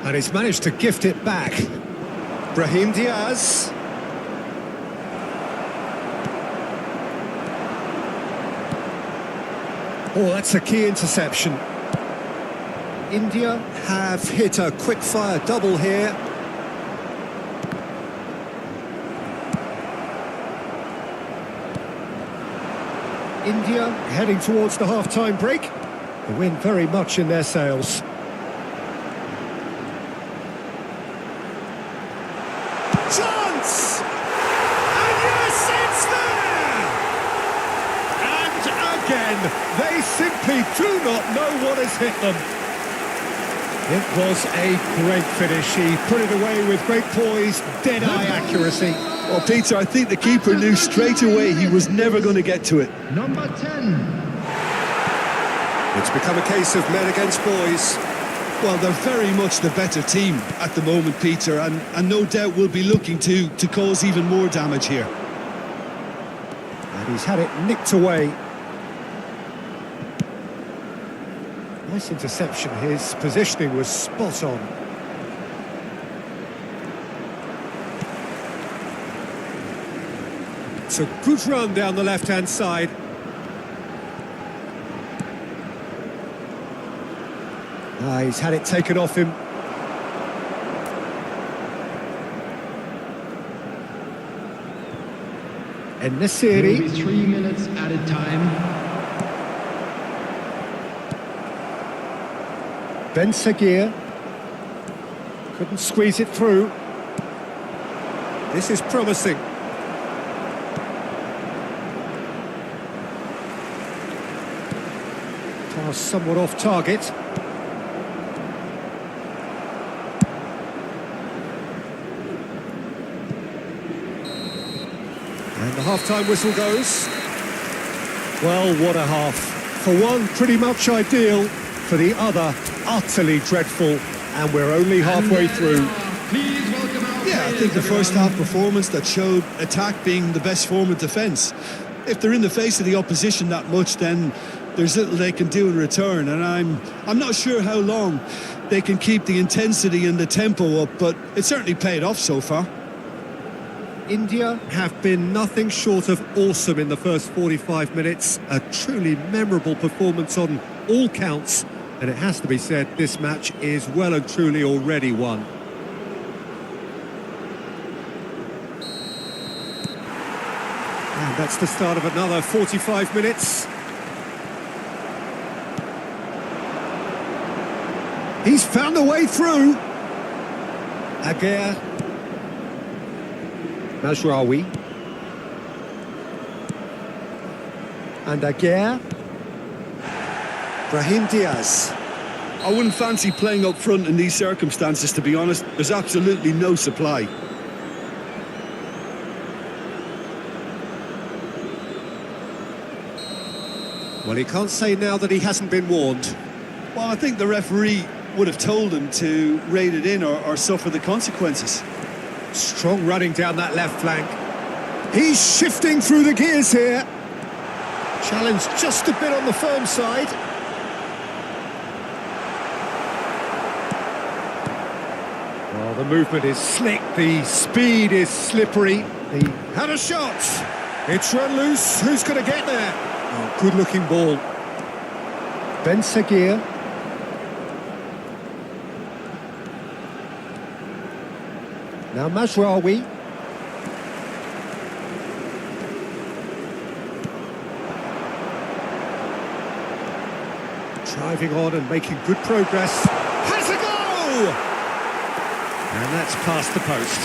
And he's managed to gift it back. Brahim Diaz. Oh, that's a key interception. India have hit a quick-fire double here. India heading towards the half-time break. The wind very much in their sails. Chance! And yes, it's there! And again, they simply do not know what has hit them. It was a great finish. He put it away with great poise, dead-eye accuracy.
Well, Peter, I think the keeper knew straight away he was never going to get to it.
number 10.
It's become a case of men against boys.
Well, they're very much the better team at the moment, Peter, and no doubt will be looking to cause even more damage here.
And he's had it nicked away. Nice interception. His positioning was spot on. It's a good run down the left-hand side. He's had it taken off him. And
There will be
Nasiri.
3 minutes added time.
Ben Sagir. Couldn't squeeze it through. This is promising. Pass somewhat off target. And the half-time whistle goes. Well, what a half. For one, pretty much ideal. For the other, utterly dreadful. And we're only halfway through.
Please welcome our
Yeah, I think the first half performance that showed attack being the best form of defence. If they're in the face of the opposition that much, then there's little they can do in return, and I'm not sure how long they can keep the intensity and the tempo up, but it certainly paid off so far.
India have been nothing short of awesome in the first 45 minutes. A truly memorable performance on all counts. And it has to be said, this match is well and truly already won. And that's the start of another 45 minutes. He's found a way through. Aguirre. Mazraoui. And Aguirre. Brahim Diaz.
I wouldn't fancy playing up front in these circumstances, to be honest. There's absolutely no supply.
Well, he can't say now that he hasn't been warned.
Well, I think the referee would have told him to rate it in or suffer the consequences.
Strong running down that left flank. He's shifting through the gears here. Challenge just a bit on the firm side. Well, the movement is slick, the speed is slippery. He had a shot. It's run loose. Who's going to get there? Oh, good-looking ball. Ben Sagir. Now Mazraoui. Driving on and making good progress. Has a go! And that's past the post.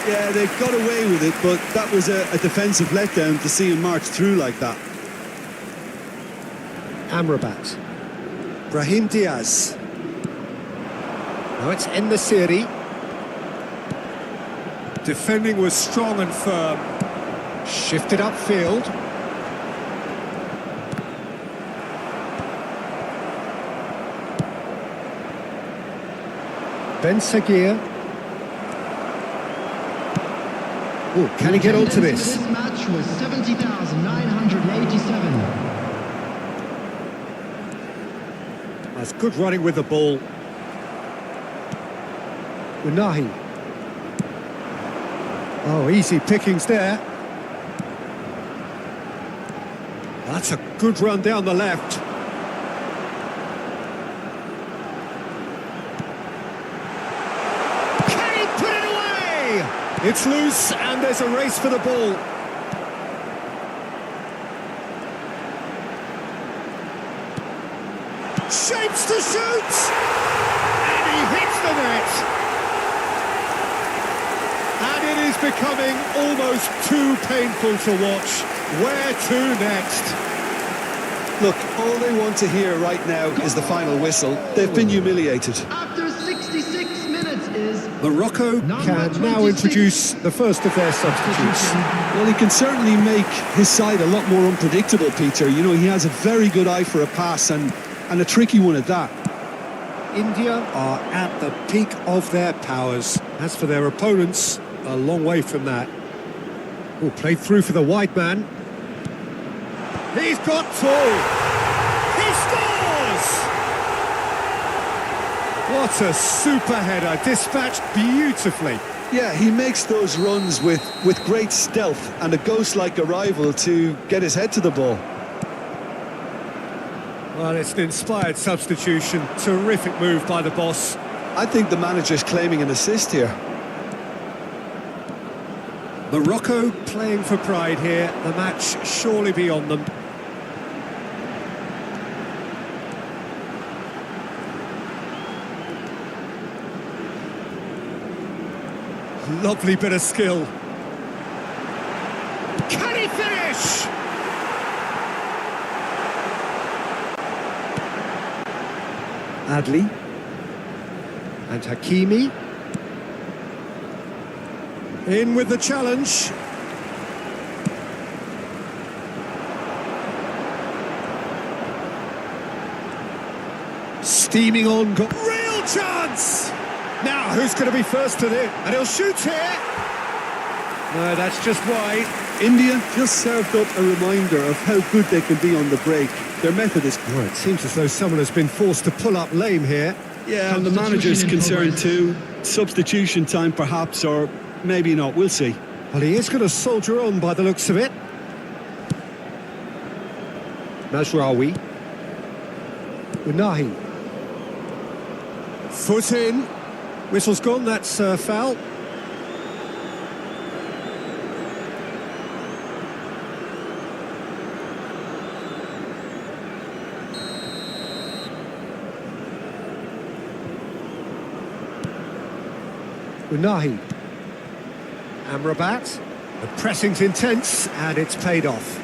Yeah, they got away with it, but that was a defensive letdown to see him march through like that.
Amrabat. Brahim Diaz. Now it's En-Nesyri. Defending was strong and firm. Shifted upfield. Ben Seguir. Oh, can he get onto this?
This match was 70,987.
That's good running with the ball. Unahi. Oh, easy pickings there. That's a good run down the left. Can he put it away? It's loose and there's a race for the ball. Shapes to shoot! And he hits the net! And it is becoming almost too painful to watch. Where to next?
Look, all they want to hear right now is the final whistle. They've been humiliated.
After 66 minutes is
Morocco
Number
can now
26.
introduce the first of their substitutes.
Well, he can certainly make his side a lot more unpredictable, Peter. You know, he has a very good eye for a pass and a tricky one at that.
India are at the peak of their powers. As for their opponents, a long way from that. Oh, played through for the wide man. He's got two! He scores! What a super header, dispatched beautifully.
Yeah, he makes those runs with great stealth and a ghost-like arrival to get his head to the ball.
Well, it's an inspired substitution. Terrific move by the boss.
I think the manager's claiming an assist here.
Morocco playing for pride here. The match surely beyond them. Lovely bit of skill. Can he finish? Adli and Hakimi in with the challenge. Steaming on, got real chance. Now who's going to be first to this? And he'll shoot here. No, that's just wide.
India just served up a reminder of how good they can be on the break. Their method is...
Well, it seems as though someone has been forced to pull up lame here.
Yeah, and the manager's concerned too. Substitution time perhaps, or maybe not, we'll see.
Well, he is going to soldier on by the looks of it. Mazraoui. Unahi. Foot in. Whistle's gone, that's foul. Unahi. Amrabat. The pressing's intense and it's paid off.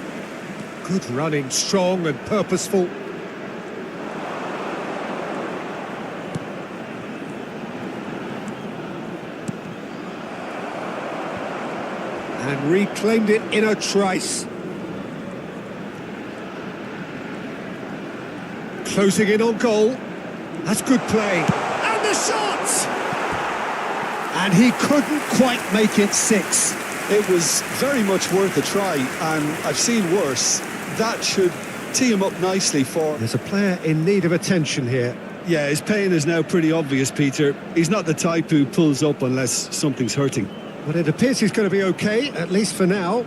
Good running, strong and purposeful. And reclaimed it in a trice. Closing in on goal. That's good play. And the shot! And he couldn't quite make it 6.
It was very much worth a try, and I've seen worse. That should tee him up nicely for...
There's a player in need of attention here.
Yeah, his pain is now pretty obvious, Peter. He's not the type who pulls up unless something's hurting.
But it appears he's going to be okay, at least for now.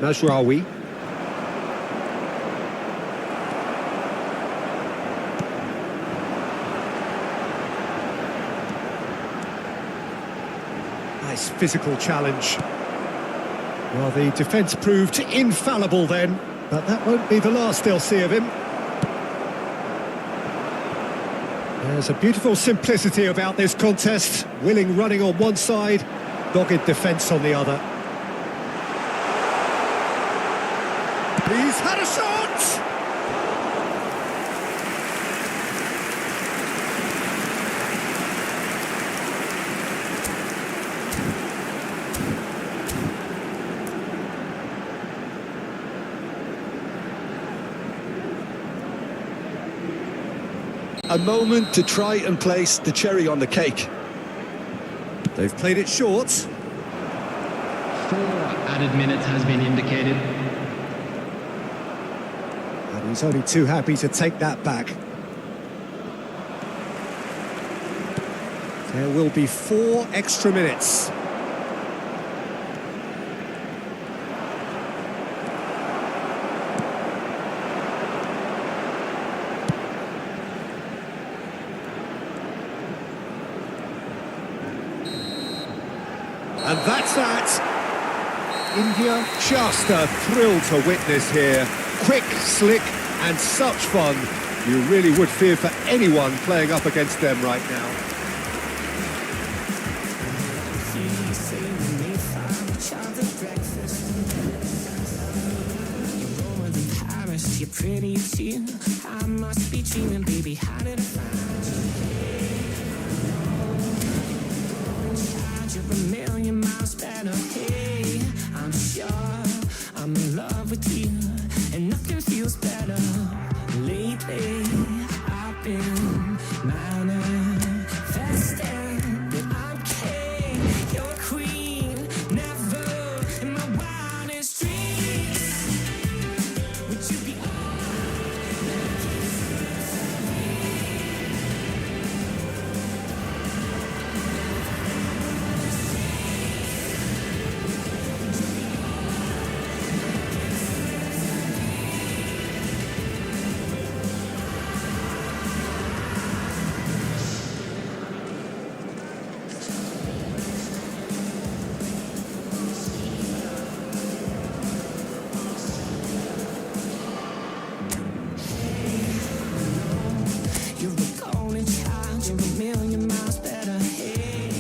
Mazraoui. Nice physical challenge. Well, the defence proved infallible then, but that won't be the last they'll see of him. There's a beautiful simplicity about this contest. Willing running on one side, dogged defence on the other. He's had a shot!
A moment to try and place the cherry on the cake.
They've played it short.
4 added minutes has been indicated.
And he's only too happy to take that back. There will be 4 extra minutes. And that's that. India, just a thrill to witness here. Quick, slick, and such fun. You really would fear for anyone playing up against them right now.
You're pretty too. I must be dreaming, baby. How did I find you? You're a million miles better. Hey, I'm sure I'm in love with you, and nothing feels better. Lately, I've been manifesting that I'm king, you're queen. Never in my wildest dreams would you be. You're a golden child, you're a million miles better. Hey,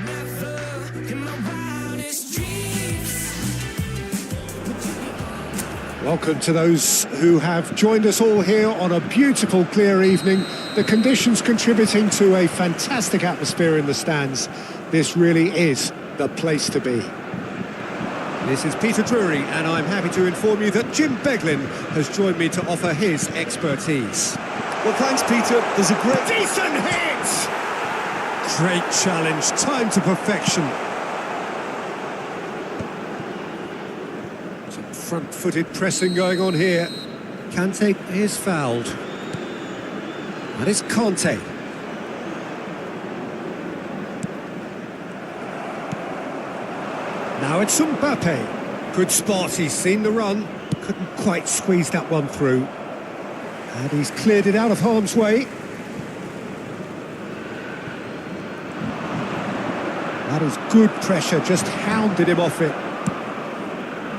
never in my wildest dreams.
Welcome to those who have joined us all here on a beautiful, clear evening. The conditions contributing to a fantastic atmosphere in the stands. This really is the place to be. This is Peter Drury, and I'm happy to inform you that Jim Beglin has joined me to offer his expertise.
Well, thanks, Peter. There's a great...
Decent hit! Great challenge, time to perfection. Some front-footed pressing going on here. Kante is fouled. And it's Kante. Now it's Mbappe. Good spot, he's seen the run. Couldn't quite squeeze that one through. And he's cleared it out of harm's way. That is good pressure, just hounded him off it.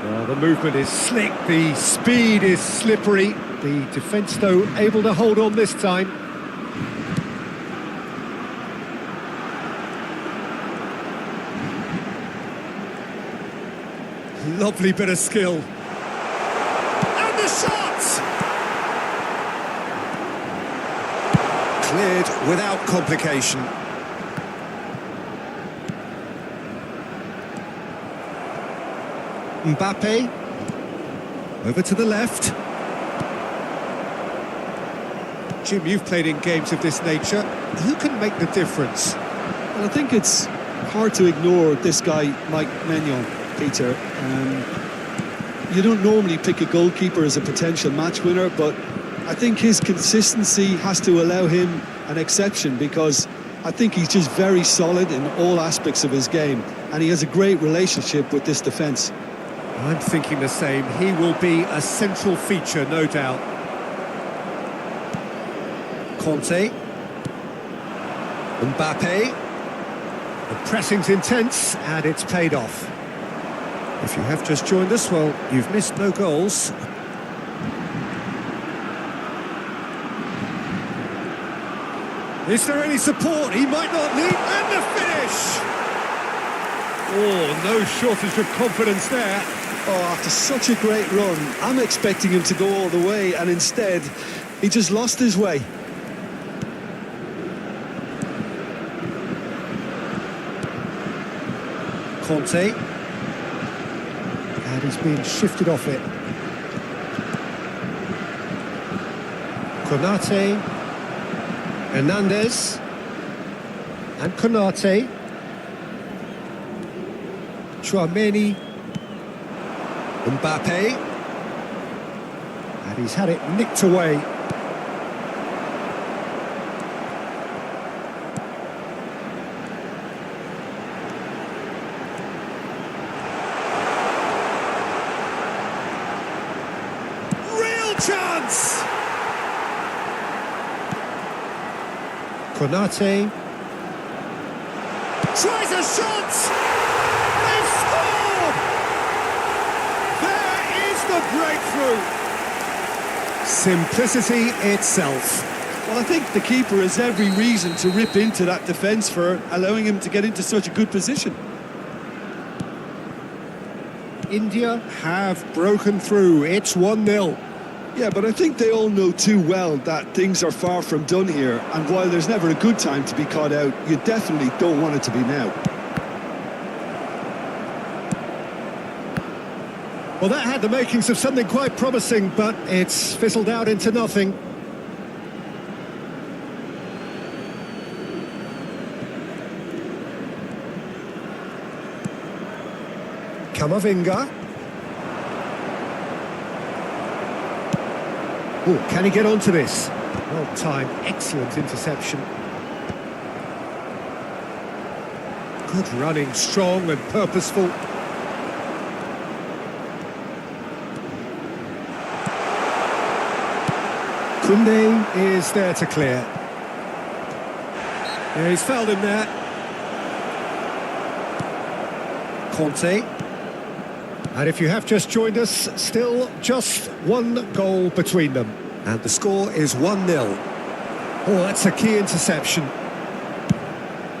Well, the movement is slick, the speed is slippery. The defence, though, able to hold on this time. Lovely bit of skill. And the shot! Cleared without complication. Mbappe. Over to the left. Jim, you've played in games of this nature. Who can make the difference?
Well, I think it's hard to ignore this guy, Mike Maignan, Peter. You don't normally pick a goalkeeper as a potential match winner, but I think his consistency has to allow him an exception, because I think he's just very solid in all aspects of his game, and he has a great relationship with this defence.
I'm thinking the same. He will be a central feature, no doubt. Conte. Mbappe. The pressing's intense, and it's paid off. If you have just joined us, well, you've missed no goals. Is there any support? He might not lead, and the finish! Oh, no shortage of confidence there.
Oh, after such a great run, I'm expecting him to go all the way, and instead, he just lost his way.
Conte. And he's been shifted off it. Konate, Hernandez, and Konate, Chouameni, Mbappe, and he's had it nicked away. Real chance! Konate tries a shot! They've scored! There is the breakthrough! Simplicity itself.
Well, I think the keeper has every reason to rip into that defence for allowing him to get into such a good position.
India have broken through. It's 1-0.
Yeah, but I think they all know too well that things are far from done here, and while there's never a good time to be caught out, you definitely don't want it to be now.
Well, that had the makings of something quite promising, but it's fizzled out into nothing. Kamavinga. Oh, can he get onto this? Well timed, excellent interception. Good running, strong and purposeful. Koundé is there to clear. Yeah, he's fouled him there. Conte. And if you have just joined us, still just one goal between them. And the score is 1-0. Oh, that's a key interception.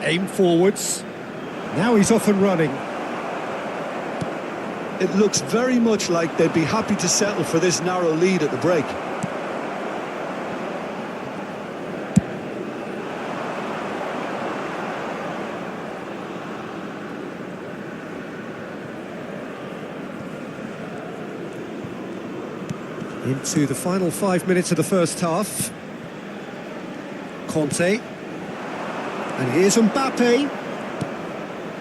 Aim forwards. Now he's off and running.
It looks very much like they'd be happy to settle for this narrow lead at the break.
Into the final 5 minutes of the first half. Conte. And here's Mbappe.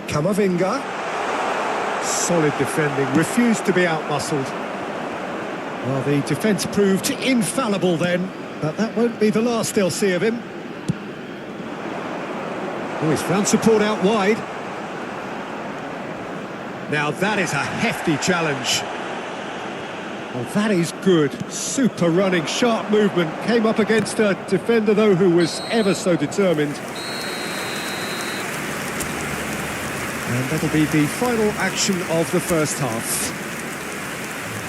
Kamavinga. Solid defending, refused to be outmuscled. Well, the defence proved infallible then, but that won't be the last they'll see of him. Oh, he's found support out wide. Now that is a hefty challenge. Well, that is good. Super running, sharp movement. Came up against a defender, though, who was ever so determined. And that'll be the final action of the first half.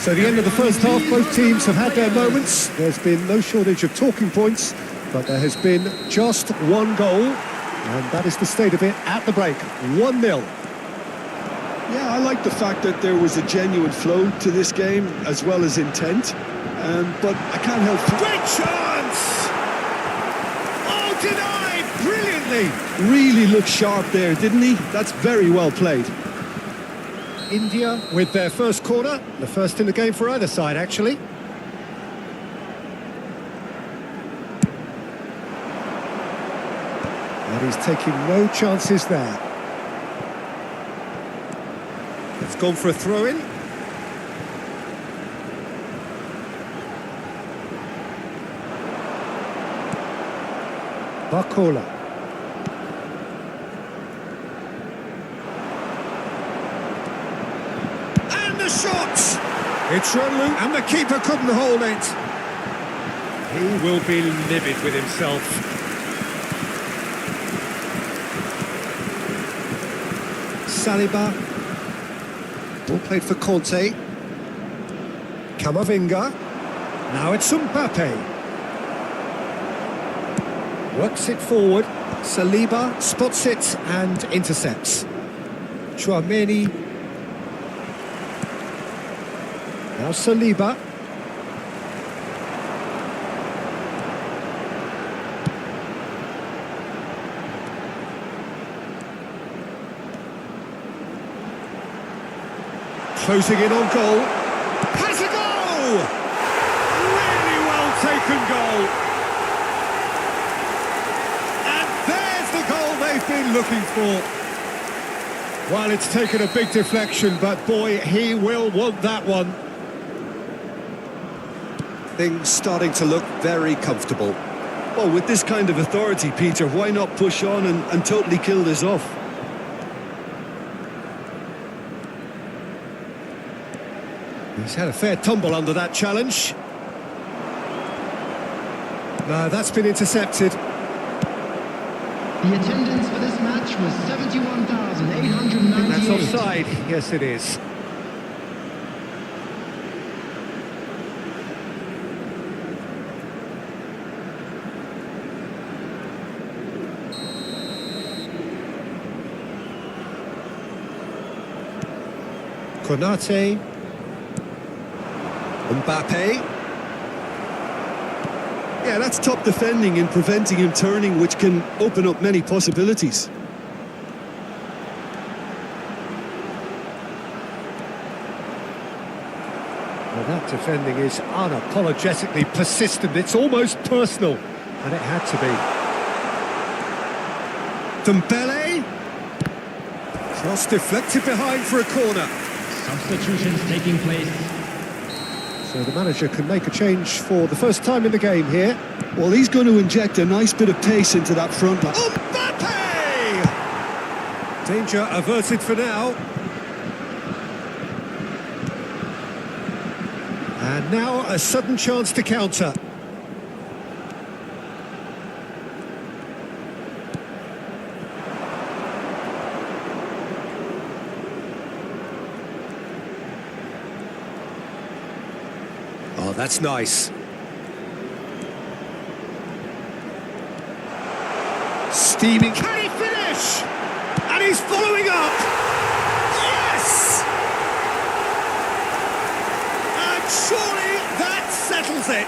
So the end of the first half, both teams have had their moments. There's been no shortage of talking points, but there has been just one goal, and that is the state of it at the break. 1-0.
Yeah, I like the fact that there was a genuine flow to this game, as well as intent. But I can't help...
Great chance! Oh, denied! Brilliantly!
Really looked sharp there, didn't he? That's very well played.
India with their first corner, the first in the game for either side, actually. And he's taking no chances there. It's gone for a throw-in. Barcola. And the shot! It's run loose, and the keeper couldn't hold it. He will be livid with himself. Saliba. Ball played for Conte. Kamavinga. Now it's Mbappe. Works it forward. Saliba spots it and intercepts. Chouameni. Now Saliba. Closing in on goal. Has a goal! Really well taken goal. And there's the goal they've been looking for. Well, it's taken a big deflection, but boy, he will want that one. Things starting to look very comfortable.
Well, with this kind of authority, Peter, why not push on and totally kill this off?
He's had a fair tumble under that challenge. No, that's been intercepted.
The attendance for this match was 71,898.
That's offside. Yes, it is. Konate. Mbappe.
Yeah, that's top defending and preventing him turning, which can open up many possibilities.
Well, that defending is unapologetically persistent. It's almost personal, and it had to be. Dembele. Cross deflected behind for a corner.
Substitutions taking place.
So the manager can make a change for the first time in the game here.
Well, he's going to inject a nice bit of pace into that front line.
Mbappe! Danger averted for now. And now a sudden chance to counter. Oh, that's nice. Steaming. Can he finish? And he's following up. Yes! And surely that settles it.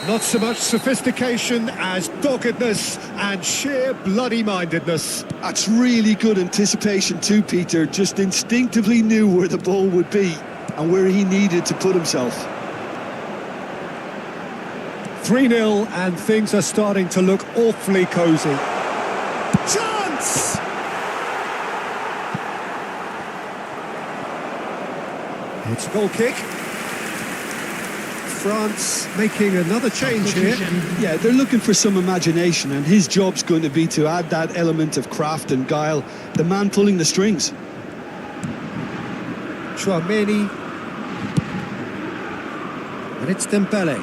Not so much sophistication as doggedness and sheer bloody-mindedness.
That's really good anticipation too, Peter. Just instinctively knew where the ball would be and where he needed to put himself.
3-0 and things are starting to look awfully cosy. Chance! It's a goal kick. France making another change here.
Yeah, they're looking for some imagination, and his job's going to be to add that element of craft and guile, the man pulling the strings.
Chouameni. And it's Dembele.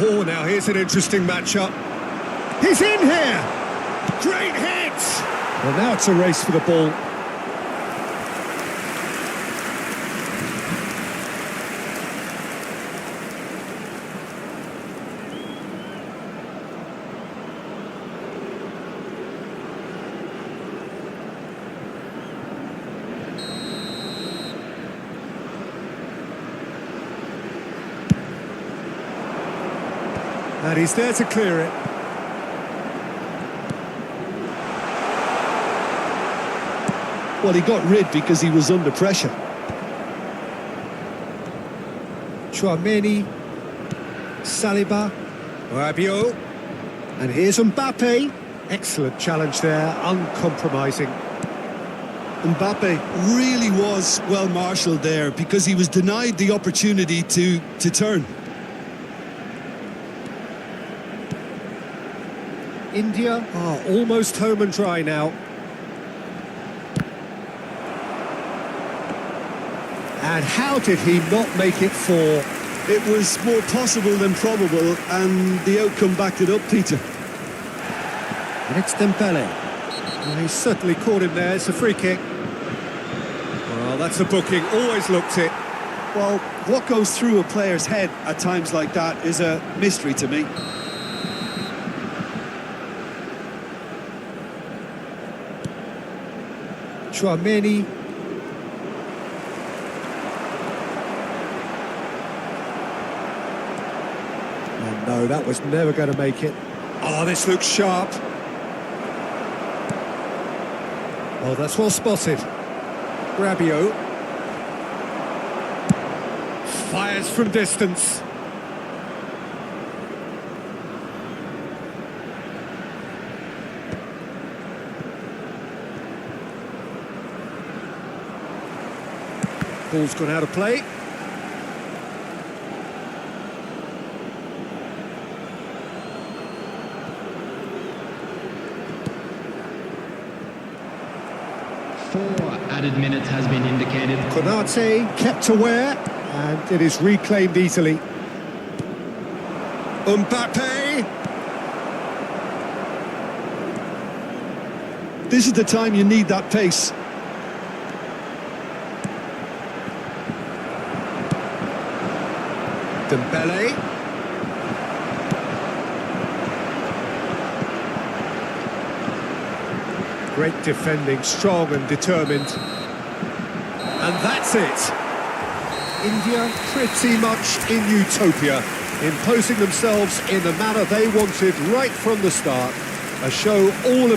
Oh, now here's an interesting matchup. He's in here! Great hit! Well, now it's a race for the ball. And he's there to clear it.
Well, he got rid because he was under pressure.
Chouameni, Saliba, Rabiot, and here's Mbappe. Excellent challenge there, uncompromising.
Mbappe really was well marshalled there because he was denied the opportunity to turn.
India are almost home and dry now. And how did he not make it four?
It was more possible than probable, and the outcome backed it up, Peter.
And it's Dembele. Well, he certainly caught him there. It's a free kick. Well, that's a booking. Always looked it.
Well, what goes through a player's head at times like that is a mystery to me.
Chouameni. Oh no, that was never going to make it. Oh, this looks sharp. Oh, that's well spotted. Rabiot. Fires from distance. Ball's gone out of play.
Four added minutes has been indicated.
Konate kept aware, and it is reclaimed easily. Mbappe!
This is the time you need that pace.
Dembele. Great defending, strong and determined. And that's it. India pretty much in utopia, imposing themselves in the manner they wanted right from the start. A show all about